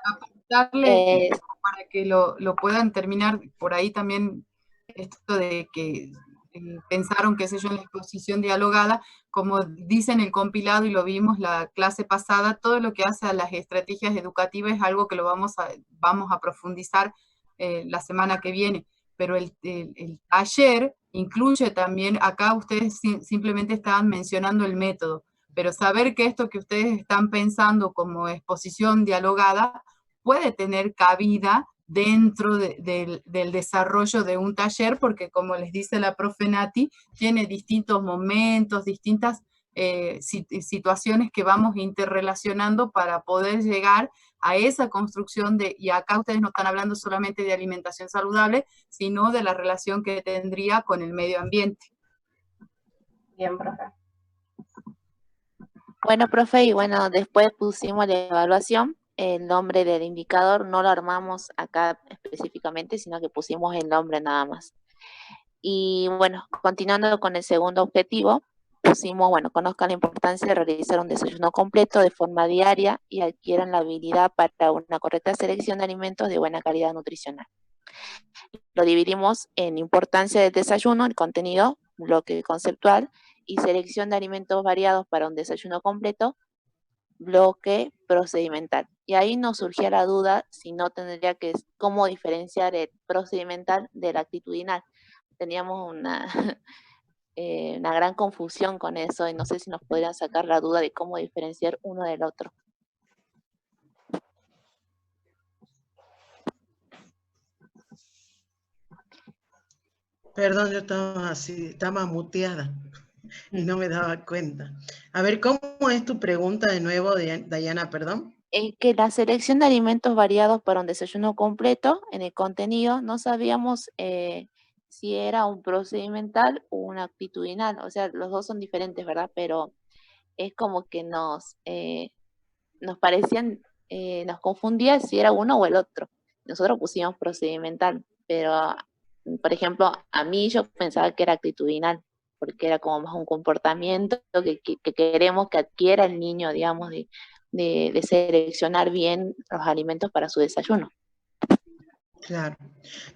darle para que lo puedan terminar por ahí también esto de que pensaron, qué sé yo, en la exposición dialogada, como dice en el compilado y lo vimos la clase pasada, todo lo que hace a las estrategias educativas es algo que lo vamos a profundizar la semana que viene, pero el taller incluye también, acá ustedes simplemente estaban mencionando el método, pero saber que esto que ustedes están pensando como exposición dialogada puede tener cabida dentro del desarrollo de un taller, porque como les dice la profe Nati, tiene distintos momentos, distintas situaciones que vamos interrelacionando para poder llegar a esa construcción de, y acá ustedes no están hablando solamente de alimentación saludable, sino de la relación que tendría con el medio ambiente.
Bien, profe.
Bueno, profe, y bueno, después pusimos la evaluación. El nombre del indicador no lo armamos acá específicamente, sino que pusimos el nombre nada más. Y bueno, continuando con el segundo objetivo, pusimos, bueno, conozcan la importancia de realizar un desayuno completo de forma diaria y adquieran la habilidad para una correcta selección de alimentos de buena calidad nutricional. Lo dividimos en importancia del desayuno, el contenido, bloque conceptual, y selección de alimentos variados para un desayuno completo, bloque procedimental. Y ahí nos surgía la duda si no tendría que, cómo diferenciar el procedimental del actitudinal. Teníamos una gran confusión con eso y no sé si nos podrían sacar la duda de cómo diferenciar uno del otro.
Perdón, yo estaba así, estaba muteada y no me daba cuenta. A ver, ¿cómo es tu pregunta de nuevo, Dayana, perdón?
Que la selección de alimentos variados para un desayuno completo, en el contenido, no sabíamos si era un procedimental o un actitudinal. O sea, los dos son diferentes, ¿verdad? Pero es como que nos parecían, nos confundía si era uno o el otro. Nosotros pusimos procedimental, pero, por ejemplo, a mí yo pensaba que era actitudinal, porque era como más un comportamiento que queremos que adquiera el niño, digamos, de seleccionar bien los alimentos para su desayuno.
Claro.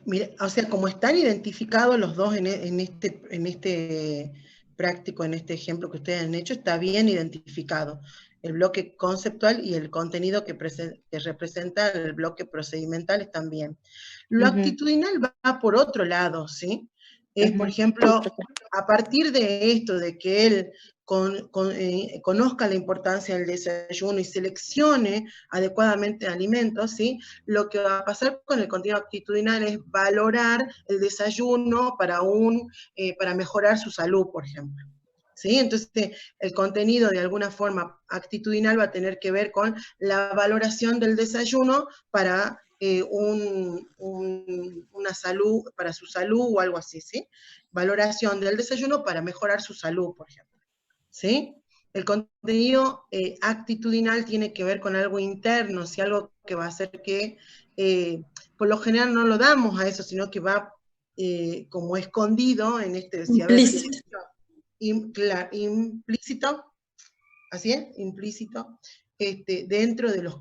Mira, o sea, como están identificados los dos en este práctico, en este ejemplo que ustedes han hecho, está bien identificado el bloque conceptual y el contenido que representa el bloque procedimental están bien. Lo actitudinal va por otro lado, ¿sí? Es, por ejemplo, a partir de esto, de que él conozca la importancia del desayuno y seleccione adecuadamente alimentos, ¿sí? Lo que va a pasar con el contenido actitudinal es valorar el desayuno para mejorar su salud, por ejemplo. ¿Sí? Entonces, el contenido de alguna forma actitudinal va a tener que ver con la valoración del desayuno para una salud, para su salud o algo así, ¿sí? Valoración del desayuno para mejorar su salud, por ejemplo, ¿sí? El contenido actitudinal tiene que ver con algo interno, ¿sí? Algo que va a hacer que, por lo general no lo damos a eso, sino que va como escondido en este... Implícito, así es, implícito, dentro de los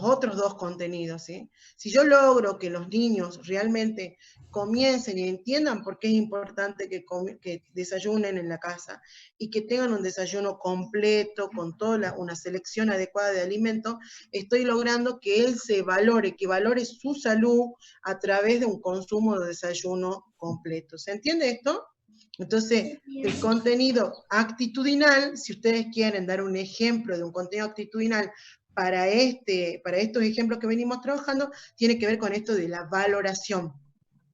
otros dos contenidos, ¿sí? Si yo logro que los niños realmente comiencen y entiendan por qué es importante que desayunen en la casa y que tengan un desayuno completo con toda una selección adecuada de alimentos, estoy logrando que él se valore, que valore su salud a través de un consumo de desayuno completo. ¿Se entiende esto? Entonces, el contenido actitudinal, si ustedes quieren dar un ejemplo de un contenido actitudinal para estos ejemplos que venimos trabajando, tiene que ver con esto de la valoración,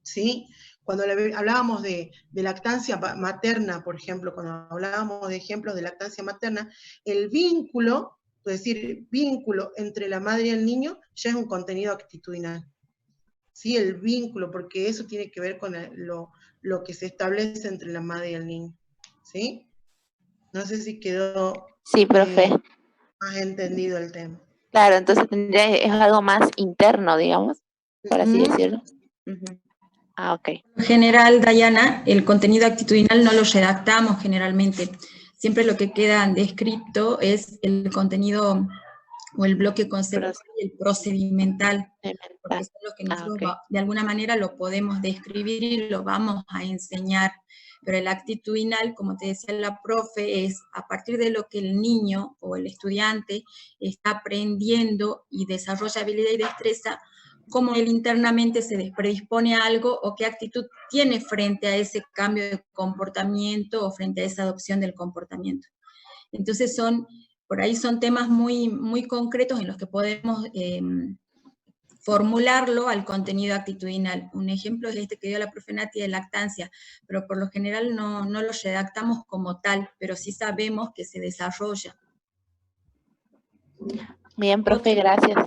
¿sí? Cuando hablábamos de lactancia materna, por ejemplo, cuando hablábamos de ejemplos de lactancia materna, el vínculo, es decir, vínculo entre la madre y el niño, ya es un contenido actitudinal. ¿Sí? El vínculo, porque eso tiene que ver con lo que se establece entre la madre y el niño, ¿sí? No sé si quedó
Sí, profe.
más entendido el tema.
Claro, entonces es algo más interno, digamos, por así decirlo. Ah, ok.
En general, Dayana, el contenido actitudinal no lo redactamos generalmente. Siempre lo que queda descrito es el contenido o el bloque conceptual y el procedimental, porque son los que nosotros de alguna manera lo podemos describir y lo vamos a enseñar. Pero el actitudinal, como te decía la profe, es a partir de lo que el niño o el estudiante está aprendiendo y desarrolla habilidad y destreza, cómo él internamente se predispone a algo o qué actitud tiene frente a ese cambio de comportamiento o frente a esa adopción del comportamiento. Entonces por ahí son temas muy, muy concretos en los que podemos formularlo al contenido actitudinal. Un ejemplo es este que dio la profe Nati de lactancia, pero por lo general no lo redactamos como tal, pero sí sabemos que se desarrolla.
Bien, profe, gracias.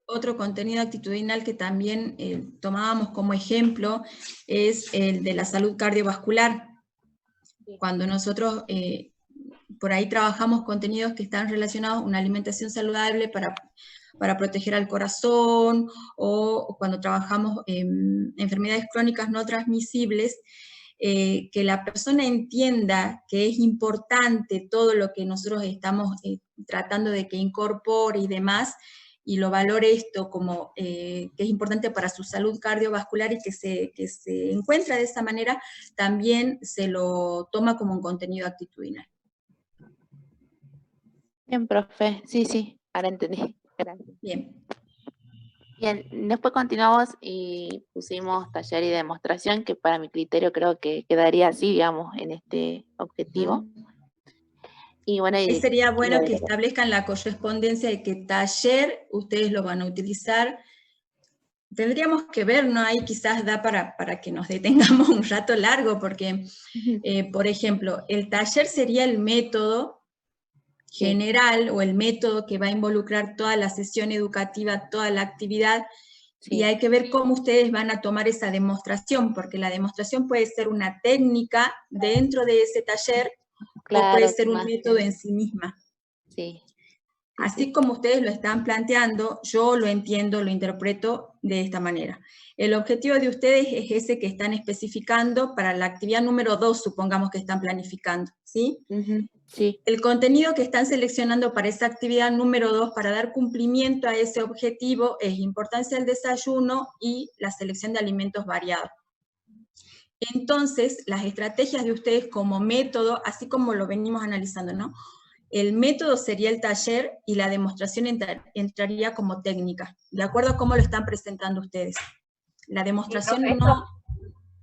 Otro contenido actitudinal que también tomábamos como ejemplo es el de la salud cardiovascular. Cuando nosotros por ahí trabajamos contenidos que están relacionados a una alimentación saludable para proteger al corazón, o cuando trabajamos enfermedades crónicas no transmisibles, que la persona entienda que es importante todo lo que nosotros estamos tratando de que incorpore y demás, y lo valore esto como que es importante para su salud cardiovascular y que se encuentra de esa manera, también se lo toma como un contenido actitudinal.
Bien, profe. Sí, ahora entendí. Gracias.
Bien.
Bien, después continuamos y pusimos taller y demostración, que para mi criterio creo que quedaría así, digamos, en este objetivo. Y bueno,
sería bueno que establezcan la correspondencia de que taller ustedes lo van a utilizar. Tendríamos que ver, ¿no? Ahí quizás da para que nos detengamos un rato largo, porque, por ejemplo, el taller sería el método general o el método que va a involucrar toda la sesión educativa, toda la actividad, y hay que ver cómo ustedes van a tomar esa demostración, porque la demostración puede ser una técnica dentro de ese taller, o puede ser un método en sí misma. Así como ustedes lo están planteando, yo lo entiendo, lo interpreto de esta manera. El objetivo de ustedes es ese que están especificando para la actividad número 2, supongamos que están planificando, ¿sí?
Sí.
El contenido que están seleccionando para esa actividad número 2, para dar cumplimiento a ese objetivo, es importancia del desayuno y la selección de alimentos variados. Entonces, las estrategias de ustedes como método, así como lo venimos analizando, ¿no? El método sería el taller y la demostración entraría como técnica, de acuerdo a cómo lo están presentando ustedes. La demostración
profe,
no...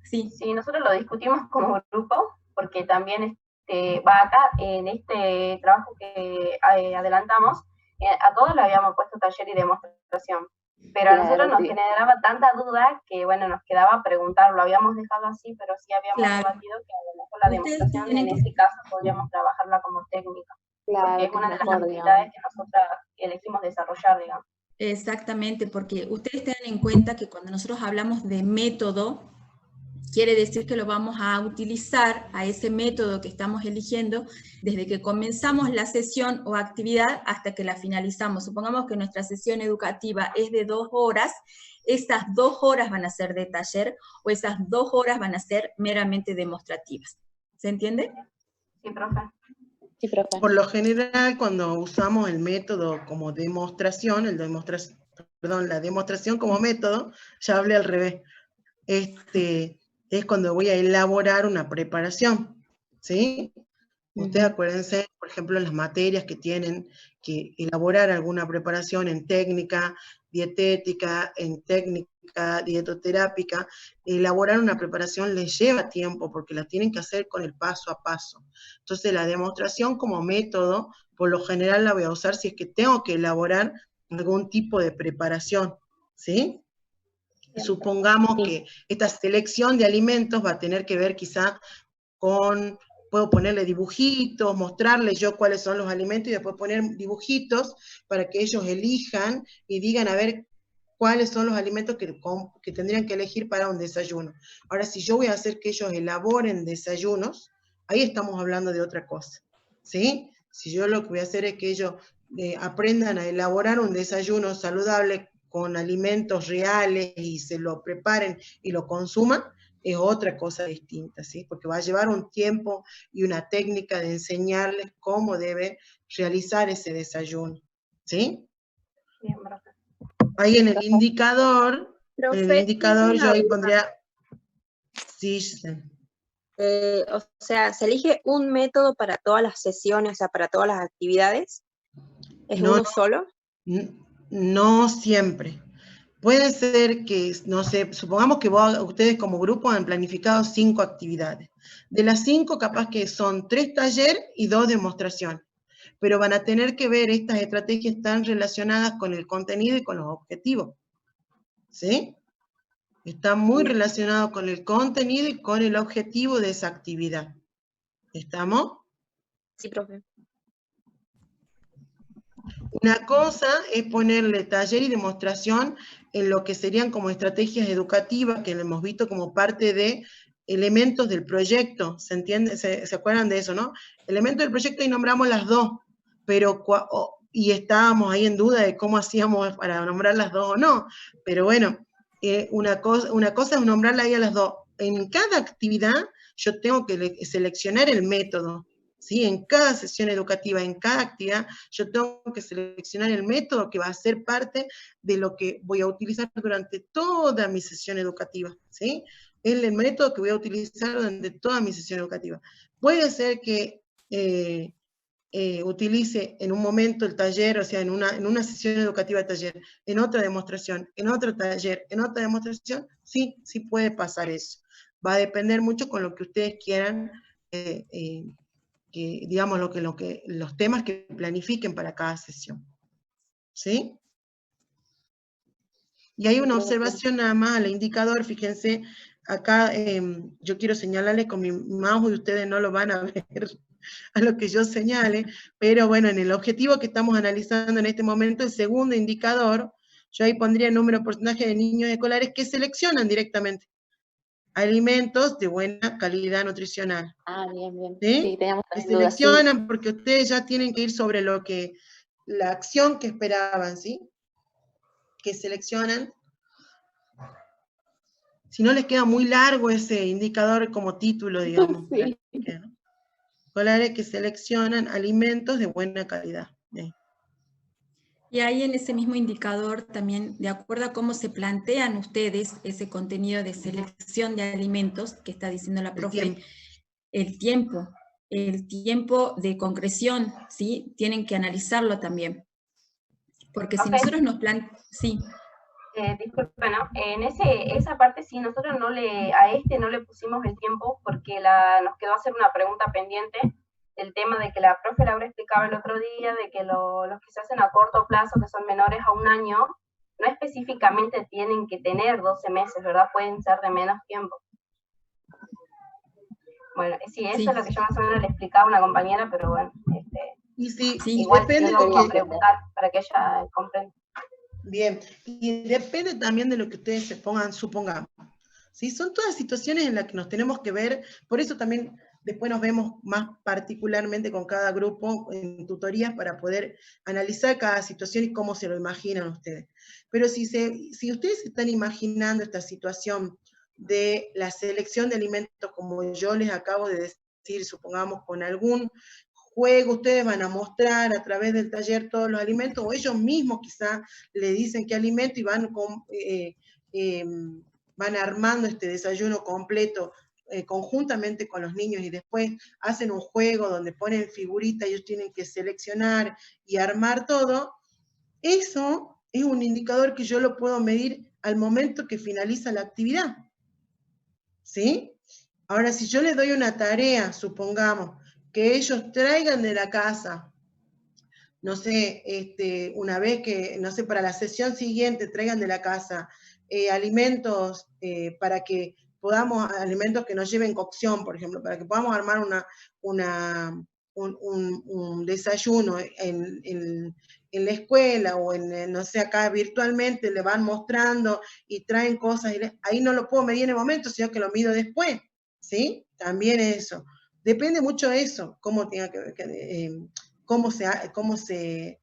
Sí, nosotros lo discutimos como grupo, porque también va acá, en este trabajo que adelantamos, a todos le habíamos puesto taller y demostración. Pero a nosotros nos generaba tanta duda que, bueno, nos quedaba preguntar, lo habíamos dejado así, pero sí habíamos debatido que a lo mejor la demostración en este caso podríamos trabajarla como técnica. Porque es una de las actividades que nosotras elegimos desarrollar, digamos.
Exactamente, porque ustedes tengan en cuenta que cuando nosotros hablamos de método, quiere decir que lo vamos a utilizar a ese método que estamos eligiendo desde que comenzamos la sesión o actividad hasta que la finalizamos. Supongamos que nuestra sesión educativa es de 2 horas, esas 2 horas van a ser de taller o esas 2 horas van a ser meramente demostrativas. ¿Se entiende?
Sí, profe.
Sí, profe.
Por lo general, cuando usamos el método como demostración, la demostración como método, ya hablé al revés, es cuando voy a elaborar una preparación, ¿sí? Ustedes acuérdense, por ejemplo, en las materias que tienen que elaborar alguna preparación en técnica dietética, en técnica dietoterápica, elaborar una preparación les lleva tiempo porque la tienen que hacer con el paso a paso. Entonces la demostración como método, por lo general la voy a usar si es que tengo que elaborar algún tipo de preparación, ¿sí? Supongamos que esta selección de alimentos va a tener que ver quizá con, puedo ponerle dibujitos, mostrarles yo cuáles son los alimentos y después poner dibujitos para que ellos elijan y digan a ver cuáles son los alimentos que tendrían que elegir para un desayuno. Ahora, si yo voy a hacer que ellos elaboren desayunos, ahí estamos hablando de otra cosa, ¿sí? Si yo lo que voy a hacer es que ellos aprendan a elaborar un desayuno saludable con alimentos reales y se lo preparen y lo consuman, es otra cosa distinta, ¿sí? Porque va a llevar un tiempo y una técnica de enseñarles cómo debe realizar ese desayuno, ¿sí?
Bien, profe.
Ahí en el indicador,
Profe,
yo ahí pondría, sí,
o sea, ¿se elige un método para todas las sesiones, o sea, para todas las actividades? ¿Es
No,
uno solo?
No siempre. Puede ser que, no sé, supongamos que ustedes como grupo han planificado 5 actividades. De las 5, capaz que son 3 talleres y 2 demostraciones. Pero van a tener que ver estas estrategias tan relacionadas con el contenido y con los objetivos. ¿Sí? Está muy relacionado con el contenido y con el objetivo de esa actividad. ¿Estamos?
Sí, profe.
Una cosa es ponerle taller y demostración en lo que serían como estrategias educativas, que lo hemos visto como parte de elementos del proyecto, ¿se entiende? ¿Se acuerdan de eso, no? Elementos del proyecto y nombramos las 2, pero, y estábamos ahí en duda de cómo hacíamos para nombrar las 2 o no, pero bueno, una cosa es nombrarla ahí a las 2. En cada actividad yo tengo que seleccionar el método, ¿sí? En cada sesión educativa, en cada actividad, yo tengo que seleccionar el método que va a ser parte de lo que voy a utilizar durante toda mi sesión educativa, ¿sí? Es el método que voy a utilizar durante toda mi sesión educativa. Puede ser que utilice en un momento el taller, o sea, en una sesión educativa de taller, en otra demostración, en otro taller, en otra demostración, sí puede pasar eso. Va a depender mucho con lo que ustedes quieran, digamos, los temas que planifiquen para cada sesión. ¿Sí? Y hay una observación nada más al indicador, fíjense, acá yo quiero señalarles con mi mouse y ustedes no lo van a ver a lo que yo señale, pero bueno, en el objetivo que estamos analizando en este momento, el segundo indicador, yo ahí pondría el número de porcentaje de niños escolares que seleccionan directamente alimentos de buena calidad nutricional.
Ah, bien, bien.
¿Sí?
Sí, teníamos
Que
también dudas.
seleccionan
Sí.
porque ustedes ya tienen que ir sobre la acción que esperaban, ¿sí? Que seleccionan. Si no les queda muy largo ese indicador como título, digamos.
Sí.
Escolares que seleccionan alimentos de buena calidad. ¿Sí?
Y ahí en ese mismo indicador también, de acuerdo a cómo se plantean ustedes ese contenido de selección de alimentos, que está diciendo la profe, el tiempo de concreción, ¿sí? Tienen que analizarlo también. Porque si nosotros nos planteamos... Sí.
Disculpe, ¿no? En esa parte sí, nosotros no le pusimos el tiempo porque nos quedó hacer una pregunta pendiente, el tema de que la profe Laura explicaba el otro día, de que los que se hacen a corto plazo, que son menores a 1 año, no específicamente tienen que tener 12 meses, ¿verdad? Pueden ser de menos tiempo. Bueno, sí, eso es lo que yo más o menos le explicaba a una compañera, pero bueno,
y sí,
igual
depende
lo vamos a preguntar para que ella comprenda.
Bien, y depende también de lo que ustedes se pongan, supongamos. ¿Sí? Son todas situaciones en las que nos tenemos que ver, por eso también después nos vemos más particularmente con cada grupo en tutorías para poder analizar cada situación y cómo se lo imaginan ustedes. Pero si ustedes están imaginando esta situación de la selección de alimentos, como yo les acabo de decir, supongamos con algún juego, ustedes van a mostrar a través del taller todos los alimentos, o ellos mismos quizás le dicen qué alimento y van armando este desayuno completo conjuntamente con los niños, y después hacen un juego donde ponen figuritas, ellos tienen que seleccionar y armar todo. Eso es un indicador que yo lo puedo medir al momento que finaliza la actividad, ¿sí? Ahora, si yo les doy una tarea, supongamos, que ellos traigan de la casa, no sé, una vez que, no sé, para la sesión siguiente traigan de la casa alimentos para que podamos, alimentos que nos lleven cocción, por ejemplo, para que podamos armar un desayuno en la escuela o no sé, acá virtualmente le van mostrando y traen cosas, y ahí no lo puedo medir en el momento, sino que lo mido después, ¿sí? También eso. Depende mucho de eso, cómo tenga cómo se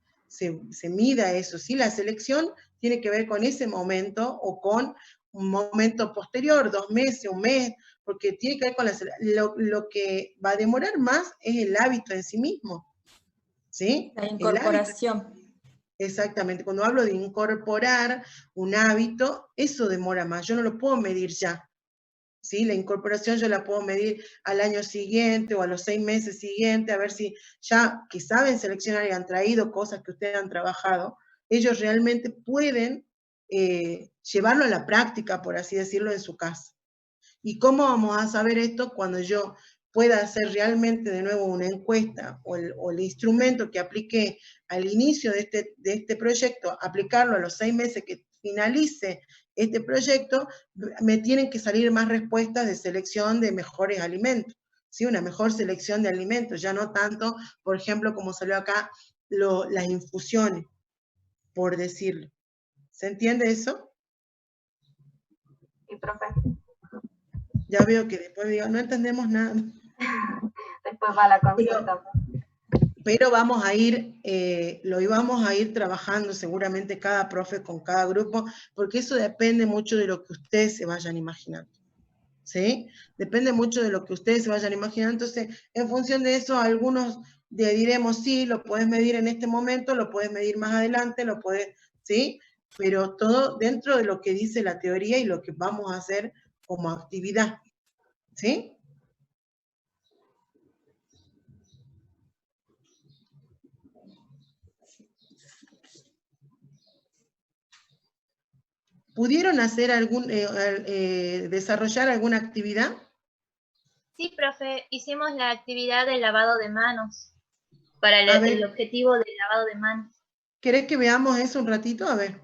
mida eso, ¿sí? La selección tiene que ver con ese momento o con un momento posterior, 2 meses, un mes, porque tiene que ver con lo que va a demorar más es el hábito en sí mismo, ¿sí?
La incorporación.
Exactamente, cuando hablo de incorporar un hábito, eso demora más, yo no lo puedo medir ya, ¿sí? La incorporación yo la puedo medir al año siguiente o a los 6 meses siguientes, a ver si ya que saben seleccionar y han traído cosas que ustedes han trabajado, ellos realmente pueden llevarlo a la práctica, por así decirlo, en su casa. ¿Y cómo vamos a saber esto? Cuando yo pueda hacer realmente de nuevo una encuesta o el instrumento que apliqué al inicio de este proyecto, aplicarlo a los 6 meses que finalice este proyecto, me tienen que salir más respuestas de selección de mejores alimentos, ¿sí? Una mejor selección de alimentos, ya no tanto, por ejemplo, como salió acá, las infusiones, por decirlo. ¿Se entiende eso?
Sí, profe.
Ya veo que después digo, no entendemos nada.
Después va la consulta.
Pero vamos a ir, lo íbamos a ir trabajando seguramente cada profe con cada grupo, porque eso depende mucho de lo que ustedes se vayan imaginando, ¿sí? Depende mucho de lo que ustedes se vayan imaginando. Entonces, en función de eso, algunos le diremos, sí, lo puedes medir en este momento, lo puedes medir más adelante, lo puedes, ¿sí? Pero todo dentro de lo que dice la teoría y lo que vamos a hacer como actividad, ¿sí? ¿Pudieron hacer desarrollar alguna actividad?
Sí, profe, hicimos la actividad del lavado de manos, para el objetivo del lavado de manos.
¿Querés que veamos eso un ratito? A ver.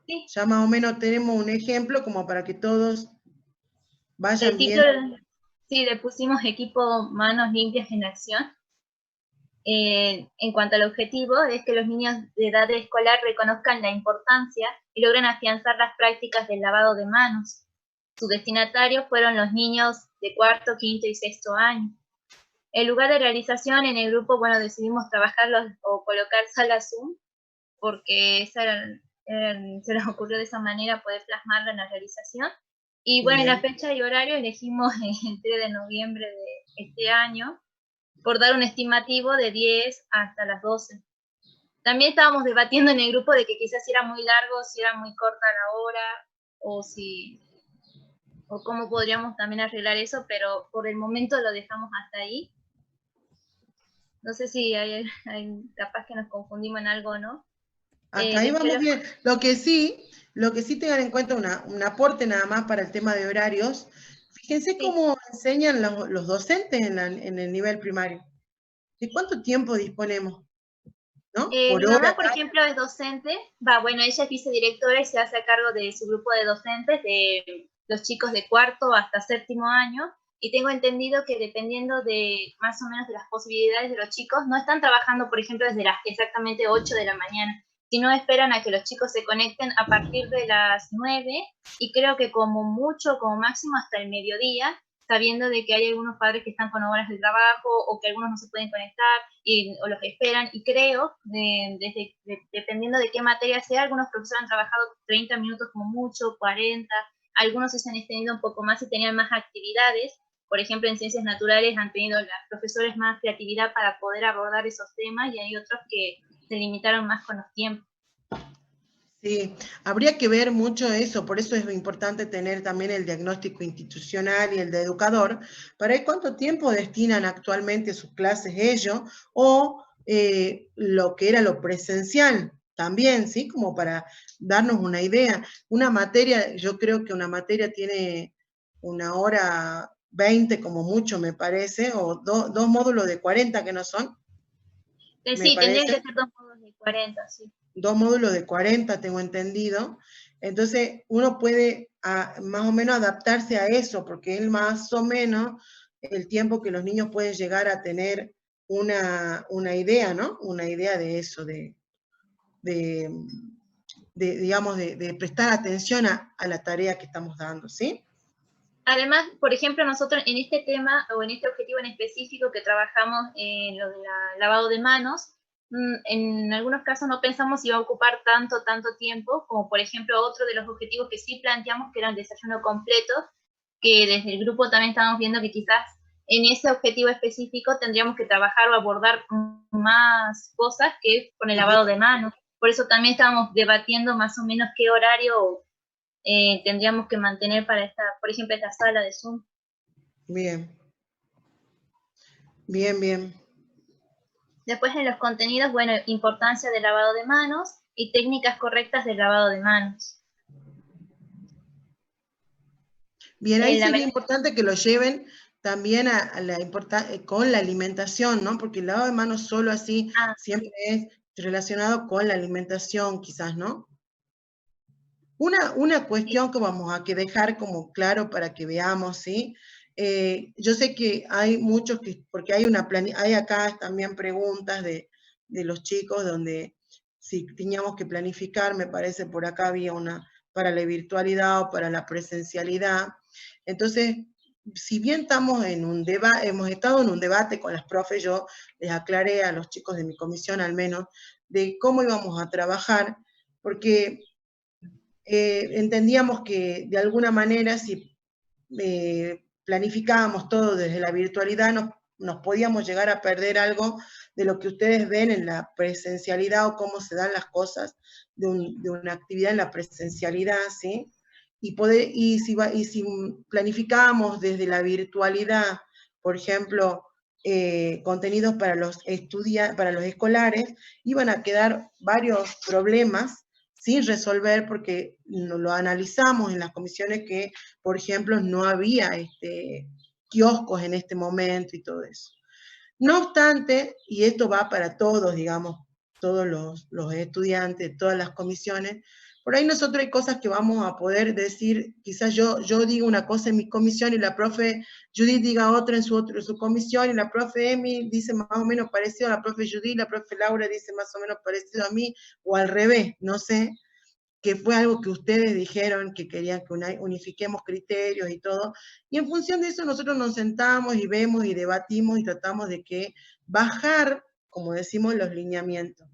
Sí.
Ya más o menos tenemos un ejemplo como para que todos vayan viendo.
Sí, le pusimos equipo Manos Limpias en Acción. En cuanto al objetivo, es que los niños de edad escolar reconozcan la importancia y logren afianzar las prácticas del lavado de manos. Sus destinatarios fueron los niños de 4., 5. y 6. año. El lugar de realización en el grupo, bueno, decidimos trabajarlos o colocar sala Zoom, porque se nos ocurrió de esa manera poder plasmarlo en la realización. Y bueno, en la fecha y horario elegimos el 3 de noviembre de este año, por dar un estimativo de 10 hasta las 12. También estábamos debatiendo en el grupo de que quizás si era muy largo, si era muy corta la hora, o cómo podríamos también arreglar eso, pero por el momento lo dejamos hasta ahí. No sé si hay capaz que nos confundimos en algo o no.
Acá ahí vamos bien. Lo que sí tengan en cuenta, un aporte nada más para el tema de horarios. Fíjense cómo enseñan los docentes en el nivel primario. ¿De cuánto tiempo disponemos? ¿No?
Mi mamá, por ejemplo, es docente. Bueno, ella es vicedirectora y se hace a cargo de su grupo de docentes, de los chicos de 4. hasta 7. año. Y tengo entendido que dependiendo de más o menos de las posibilidades de los chicos, no están trabajando, por ejemplo, desde las exactamente 8 de la mañana, sino esperan a que los chicos se conecten a partir de las 9, y creo que como mucho, como máximo hasta el mediodía, sabiendo de que hay algunos padres que están con horas de trabajo o que algunos no se pueden conectar o los esperan, y creo, dependiendo de qué materia sea, algunos profesores han trabajado 30 minutos como mucho, 40, algunos se han extendido un poco más y tenían más actividades, por ejemplo, en ciencias naturales han tenido los profesores más creatividad para poder abordar esos temas y hay otros que se limitaron más con los tiempos.
Sí, habría que ver mucho eso, por eso es importante tener también el diagnóstico institucional y el de educador, para ver cuánto tiempo destinan actualmente sus clases ellos, o lo que era lo presencial también, ¿sí? Como para darnos una idea. Una materia, yo creo que una materia tiene 1h20 como mucho, me parece, o dos módulos de 40 que no son.
Sí, tendrían que ser 2 módulos de 40, sí.
2 módulos de 40, tengo entendido. Entonces, uno puede más o menos adaptarse a eso, porque es más o menos el tiempo que los niños pueden llegar a tener una idea, ¿no? Una idea de eso, digamos, de prestar atención a la tarea que estamos dando, ¿sí?
Además, por ejemplo, nosotros en este tema, o en este objetivo en específico que trabajamos en lo de lavado de manos, en algunos casos no pensamos si iba a ocupar tanto tiempo, como por ejemplo otro de los objetivos que sí planteamos, que era el desayuno completo, que desde el grupo también estábamos viendo que quizás en ese objetivo específico tendríamos que trabajar o abordar más cosas que con el lavado de manos. Por eso también estábamos debatiendo más o menos qué horario tendríamos que mantener para por ejemplo, esta sala de Zoom.
Bien. Bien, bien.
Después en los contenidos, bueno, importancia del lavado de manos y técnicas correctas del lavado de manos.
Bien, ahí sería importante que lo lleven también con la alimentación, ¿no? Porque el lavado de manos solo así siempre es relacionado con la alimentación, quizás, ¿no? Una cuestión que vamos a dejar como claro para que veamos, ¿sí? Yo sé que hay muchos porque hay acá también preguntas de los chicos donde si teníamos que planificar, me parece por acá había una para la virtualidad o para la presencialidad. Entonces, si bien estamos hemos estado en un debate con las profes, yo les aclaré a los chicos de mi comisión al menos, de cómo íbamos a trabajar, porque entendíamos que de alguna manera si planificábamos todo desde la virtualidad nos podíamos llegar a perder algo de lo que ustedes ven en la presencialidad o cómo se dan las cosas de una actividad en la presencialidad, ¿sí? Y si planificábamos desde la virtualidad, por ejemplo, contenidos para los escolares, iban a quedar varios problemas sin resolver porque lo analizamos en las comisiones que, por ejemplo, no había kioscos en este momento y todo eso. No obstante, y esto va para todos, digamos, todos los estudiantes, todas las comisiones, por ahí nosotros hay cosas que vamos a poder decir, quizás yo diga una cosa en mi comisión y la profe Judith diga otra en su comisión y la profe Emi dice más o menos parecido a la profe Judith, la profe Laura dice más o menos parecido a mí, o al revés, no sé, que fue algo que ustedes dijeron que querían que unifiquemos criterios y todo, y en función de eso nosotros nos sentamos y vemos y debatimos y tratamos de que bajar, como decimos, los lineamientos.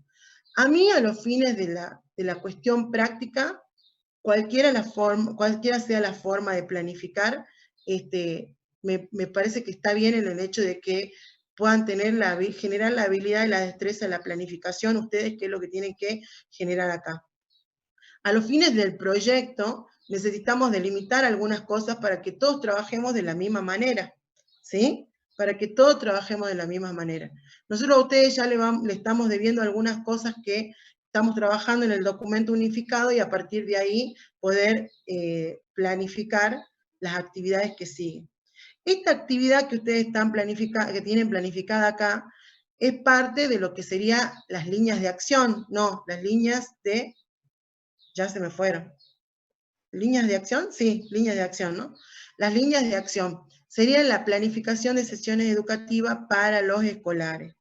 A mí, a los fines de la cuestión práctica, cualquiera sea la forma de planificar, me parece que está bien en el hecho de que puedan generar la habilidad y la destreza de la planificación, ustedes, que es lo que tienen que generar acá. A los fines del proyecto, necesitamos delimitar algunas cosas para que todos trabajemos de la misma manera, ¿sí? Para que todos trabajemos de la misma manera. Nosotros a ustedes ya le estamos debiendo algunas cosas que estamos trabajando en el documento unificado y a partir de ahí poder planificar las actividades que siguen. Esta actividad que ustedes tienen planificada acá es parte de lo que serían las líneas de acción, no, las líneas de... Ya se me fueron. ¿Líneas de acción? Sí, líneas de acción, ¿no? Las líneas de acción serían la planificación de sesiones educativas para los escolares.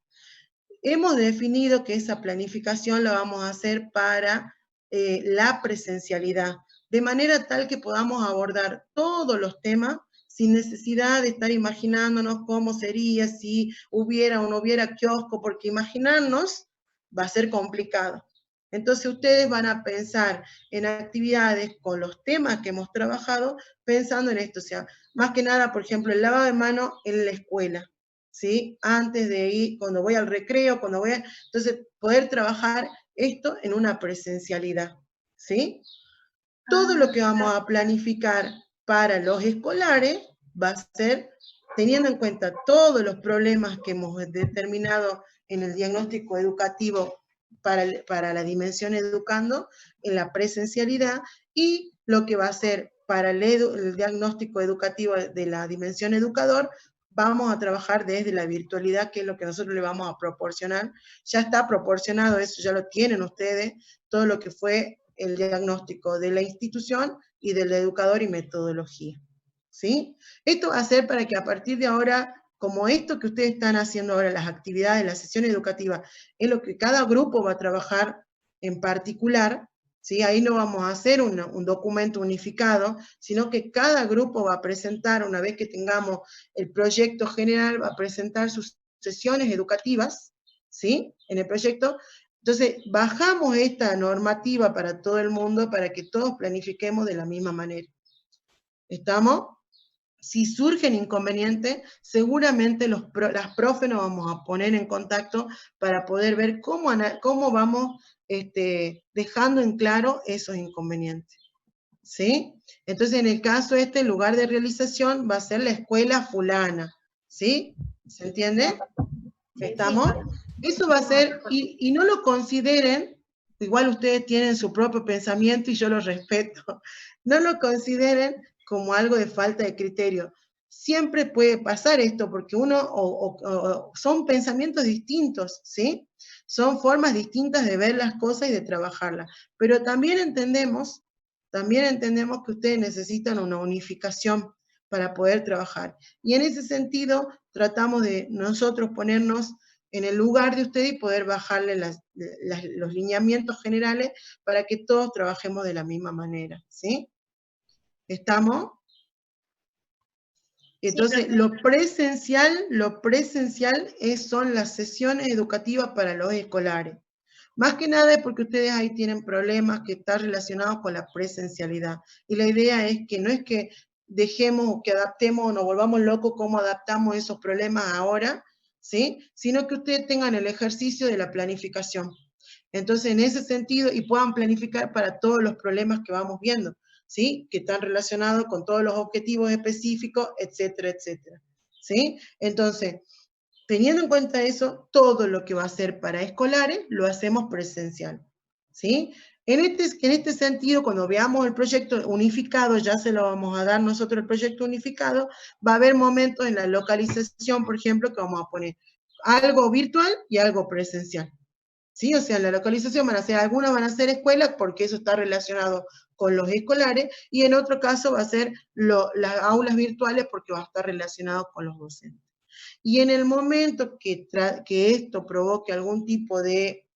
Hemos definido que esa planificación la vamos a hacer para la presencialidad, de manera tal que podamos abordar todos los temas sin necesidad de estar imaginándonos cómo sería si hubiera o no hubiera kiosco, porque imaginarnos va a ser complicado. Entonces ustedes van a pensar en actividades con los temas que hemos trabajado, pensando en esto, o sea, más que nada, por ejemplo, el lavado de manos en la escuela, ¿sí? Antes de ir, cuando voy al recreo, entonces poder trabajar esto en una presencialidad, ¿sí? Todo lo que vamos a planificar para los escolares va a ser teniendo en cuenta todos los problemas que hemos determinado en el diagnóstico educativo para la dimensión educando, en la presencialidad, y lo que va a ser para el diagnóstico educativo de la dimensión educador, vamos a trabajar desde la virtualidad, que es lo que nosotros le vamos a proporcionar. Ya está proporcionado eso, ya lo tienen ustedes, todo lo que fue el diagnóstico de la institución y del educador y metodología, ¿sí? Esto va a ser para que a partir de ahora, como esto que ustedes están haciendo ahora, las actividades, la sesión educativa, es lo que cada grupo va a trabajar en particular, ¿sí? Ahí no vamos a hacer un documento unificado, sino que cada grupo va a presentar, una vez que tengamos el proyecto general, va a presentar sus sesiones educativas, ¿sí? En el proyecto. Entonces, bajamos esta normativa para todo el mundo para que todos planifiquemos de la misma manera. ¿Estamos? Si surgen inconvenientes, seguramente las profes nos vamos a poner en contacto para poder ver cómo vamos dejando en claro esos inconvenientes. ¿Sí? Entonces, en el caso el lugar de realización va a ser la escuela fulana. ¿Sí? ¿Se entiende? ¿Estamos? Eso va a ser, y no lo consideren, igual ustedes tienen su propio pensamiento y yo lo respeto, no lo consideren como algo de falta de criterio. Siempre puede pasar esto, porque son pensamientos distintos, ¿sí? Son formas distintas de ver las cosas y de trabajarlas. Pero también entendemos que ustedes necesitan una unificación para poder trabajar. Y en ese sentido, tratamos de nosotros ponernos en el lugar de ustedes y poder bajarle los lineamientos generales para que todos trabajemos de la misma manera, ¿sí? ¿Estamos? Entonces, sí, lo presencial son las sesiones educativas para los escolares. Más que nada es porque ustedes ahí tienen problemas que están relacionados con la presencialidad. Y la idea es que dejemos o que adaptemos o nos volvamos locos cómo adaptamos esos problemas ahora, ¿sí? Sino que ustedes tengan el ejercicio de la planificación. Entonces, en ese sentido, y puedan planificar para todos los problemas que vamos viendo, ¿sí? Que están relacionados con todos los objetivos específicos, etcétera, etcétera, ¿sí? Entonces, teniendo en cuenta eso, todo lo que va a ser para escolares, lo hacemos presencial, ¿sí? En este sentido, cuando veamos el proyecto unificado, ya se lo vamos a dar nosotros el proyecto unificado, va a haber momentos en la localización, por ejemplo, que vamos a poner algo virtual y algo presencial, ¿sí? O sea, en la localización algunas van a ser escuelas, porque eso está relacionado con los escolares, y en otro caso va a ser las aulas virtuales, porque va a estar relacionado con los docentes. Y en el momento que esto provoque algún tipo de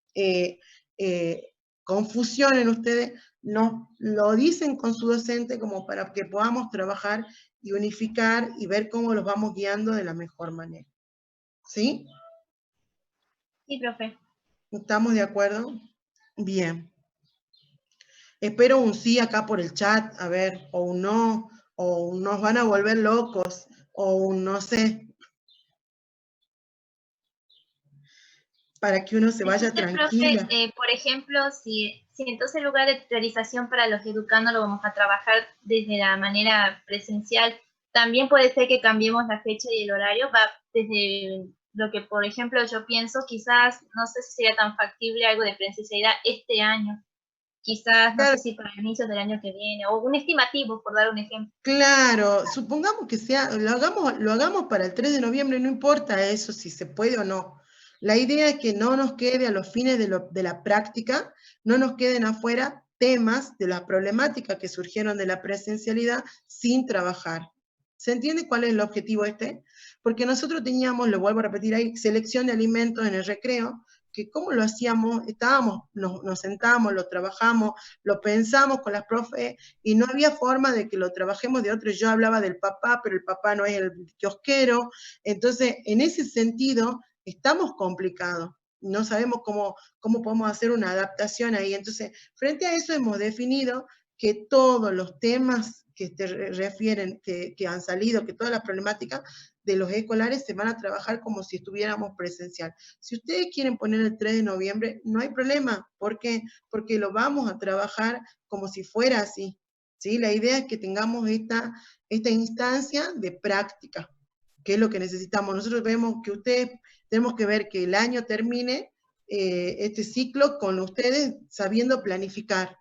confusión en ustedes, nos lo dicen con su docente como para que podamos trabajar y unificar y ver cómo los vamos guiando de la mejor manera. ¿Sí?
Sí, profe.
¿Estamos de acuerdo? Bien. Espero un sí acá por el chat, a ver, o un no, o nos van a volver locos, o un no sé. Para que uno se vaya tranquila.
Profe, por ejemplo, si entonces el lugar de realización para los educandos lo vamos a trabajar desde la manera presencial, también puede ser que cambiemos la fecha y el horario, va desde lo que, por ejemplo, yo pienso, quizás, no sé si sería tan factible algo de presencialidad este año, quizás, no sé si para inicios del año que viene, o un estimativo, por dar un ejemplo.
Claro, supongamos que lo hagamos para el 3 de noviembre, no importa eso, si se puede o no. La idea es que no nos quede a los fines de la práctica, no nos queden afuera temas de las problemáticas que surgieron de la presencialidad sin trabajar. ¿Se entiende cuál es el objetivo Porque nosotros teníamos, lo vuelvo a repetir ahí, selección de alimentos en el recreo, que cómo lo hacíamos, nos sentábamos, lo trabajamos, lo pensamos con las profes, y no había forma de que lo trabajemos de otro. Yo hablaba del papá, pero el papá no es el kiosquero. Entonces, en ese sentido, estamos complicados. no sabemos cómo podemos hacer una adaptación ahí. Entonces, frente a eso hemos definido que todos los temas que te refieren, que han salido, que todas las problemáticas de los escolares se van a trabajar como si estuviéramos presencial. Si ustedes quieren poner el 3 de noviembre, no hay problema. ¿Por qué? Porque lo vamos a trabajar como si fuera así. ¿Sí? La idea es que tengamos esta instancia de práctica, que es lo que necesitamos. Nosotros vemos que ustedes, tenemos que ver que el año termine este ciclo con ustedes sabiendo planificar,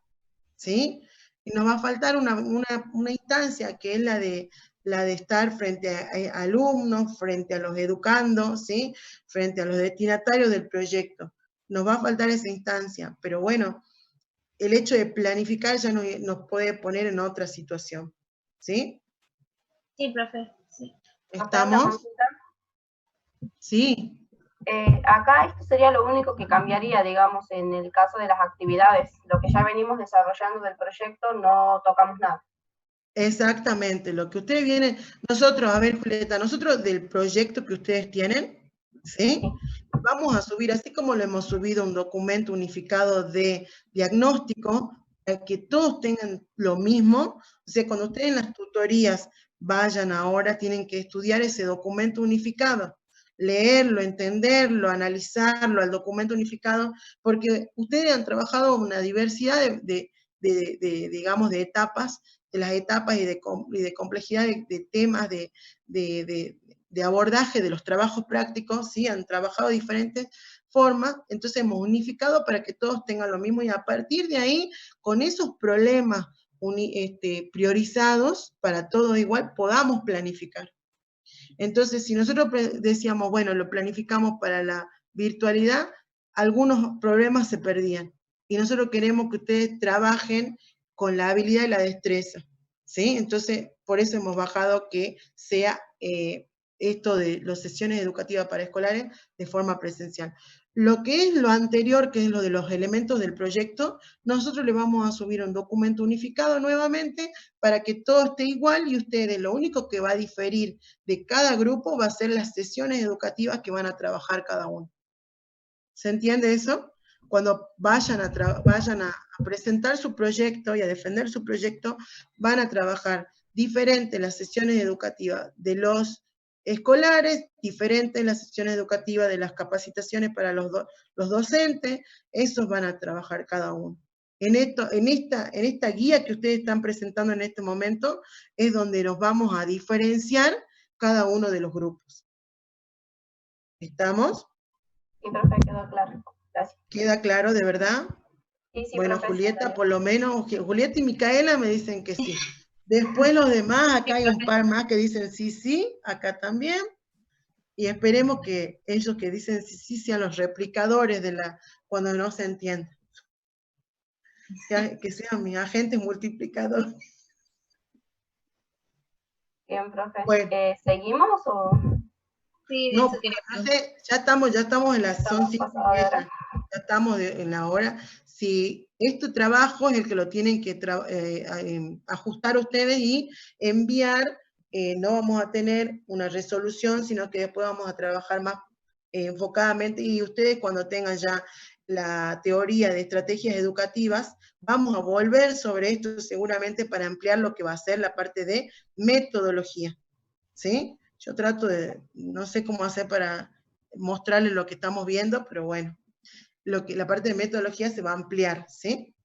¿sí? Y nos va a faltar una instancia que es la de estar frente a alumnos, frente a los educandos, ¿sí? Frente a los destinatarios del proyecto. Nos va a faltar esa instancia, pero bueno, el hecho de planificar ya nos puede poner en otra situación, ¿sí?
Sí, profe, sí.
¿Estamos? Sí.
Acá esto sería lo único que cambiaría, digamos, en el caso de las actividades. Lo que ya venimos desarrollando del proyecto no tocamos nada.
Exactamente, lo que ustedes vienen, nosotros, a ver, Julieta, nosotros del proyecto que ustedes tienen, ¿sí? Vamos a subir, así como lo hemos subido un documento unificado de diagnóstico, para que todos tengan lo mismo. O sea, cuando ustedes en las tutorías vayan ahora, tienen que estudiar ese documento unificado, leerlo, entenderlo, analizarlo, al documento unificado, porque ustedes han trabajado una diversidad digamos, de etapas, de las etapas y de complejidad de temas, de abordaje de los trabajos prácticos, ¿sí? Han trabajado de diferentes formas, entonces hemos unificado para que todos tengan lo mismo, y a partir de ahí, con esos problemas priorizados, para todos igual, podamos planificar. Entonces, si nosotros decíamos, bueno, lo planificamos para la virtualidad, algunos problemas se perdían, y nosotros queremos que ustedes trabajen con la habilidad y la destreza, ¿sí? Entonces, por eso hemos bajado que sea esto de las sesiones educativas para escolares de forma presencial. Lo que es lo anterior, que es lo de los elementos del proyecto, nosotros le vamos a subir un documento unificado nuevamente para que todo esté igual, y ustedes lo único que va a diferir de cada grupo va a ser las sesiones educativas que van a trabajar cada uno. ¿Se entiende eso? Cuando vayan a presentar su proyecto y a defender su proyecto, van a trabajar diferente las sesiones educativas de los escolares, diferentes las sesiones educativas de las capacitaciones para los docentes, esos van a trabajar cada uno. En esta guía que ustedes están presentando en este momento, es donde nos vamos a diferenciar cada uno de los grupos. ¿Estamos?
Sí, profe, quedó claro. Gracias.
¿Queda claro, de verdad?
Sí, sí,
bueno,
profe,
Julieta, por lo menos, Julieta y Micaela me dicen que sí. Después los demás, acá hay un par más que dicen sí, sí, acá también. Y esperemos que ellos que dicen sí, sí, sean los replicadores cuando no se entiende. Que sean mis agentes multiplicadores.
Bien, profe.
Bueno.
¿Seguimos o...?
Sí,
No,
eso quería
ya estamos en la son 5 ya estamos en la hora. Si este trabajo es el que lo tienen que ajustar ustedes y enviar, no vamos a tener una resolución, sino que después vamos a trabajar más enfocadamente, y ustedes cuando tengan ya la teoría de estrategias educativas, vamos a volver sobre esto seguramente para ampliar lo que va a ser la parte de metodología, ¿sí? Yo trato de, no sé cómo hacer para mostrarles lo que estamos viendo, pero bueno, la parte de metodología se va a ampliar, ¿sí?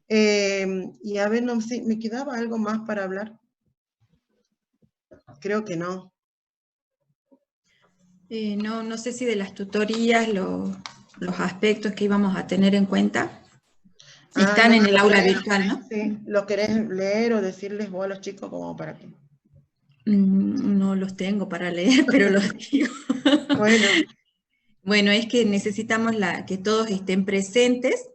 Y a ver, no sé, ¿me quedaba algo más para hablar? Creo que no.
No sé si de las tutorías, los aspectos que íbamos a tener en cuenta, si están
no,
en el aula virtual, ¿no?
Sí, ¿lo querés leer o decirles vos a los chicos como para qué?
No los tengo para leer, pero los digo.
Bueno.
Bueno, es que necesitamos que todos estén presentes,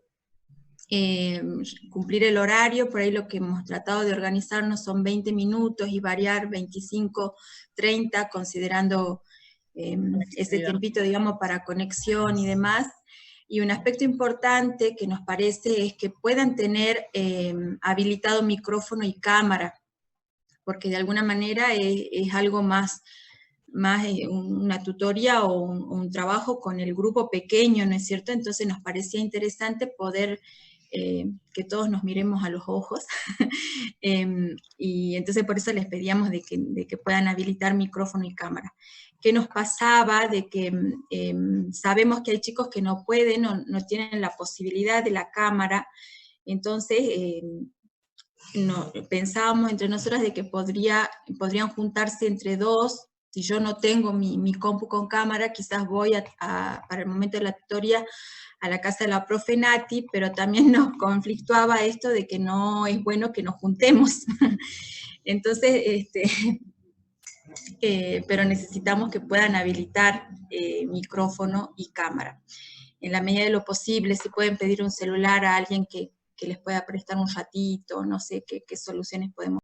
cumplir el horario. Por ahí lo que hemos tratado de organizarnos son 20 minutos y variar 25, 30, considerando ese tiempito, digamos, para conexión y demás. Y un aspecto importante que nos parece es que puedan tener habilitado micrófono y cámara, porque de alguna manera es algo más una tutoría o un trabajo con el grupo pequeño, ¿no es cierto? Entonces nos parecía interesante poder que todos nos miremos a los ojos, y entonces por eso les pedíamos de que puedan habilitar micrófono y cámara. ¿Qué nos pasaba? De que sabemos que hay chicos que no pueden, no tienen la posibilidad de la cámara, entonces pensábamos entre nosotras de que podrían juntarse entre dos. Si yo no tengo mi compu con cámara, quizás voy para el momento de la tutoría a la casa de la profe Nati, pero también nos conflictuaba esto de que no es bueno que nos juntemos. Entonces, pero necesitamos que puedan habilitar micrófono y cámara. En la medida de lo posible, si pueden pedir un celular a alguien que les pueda prestar un ratito, no sé qué soluciones podemos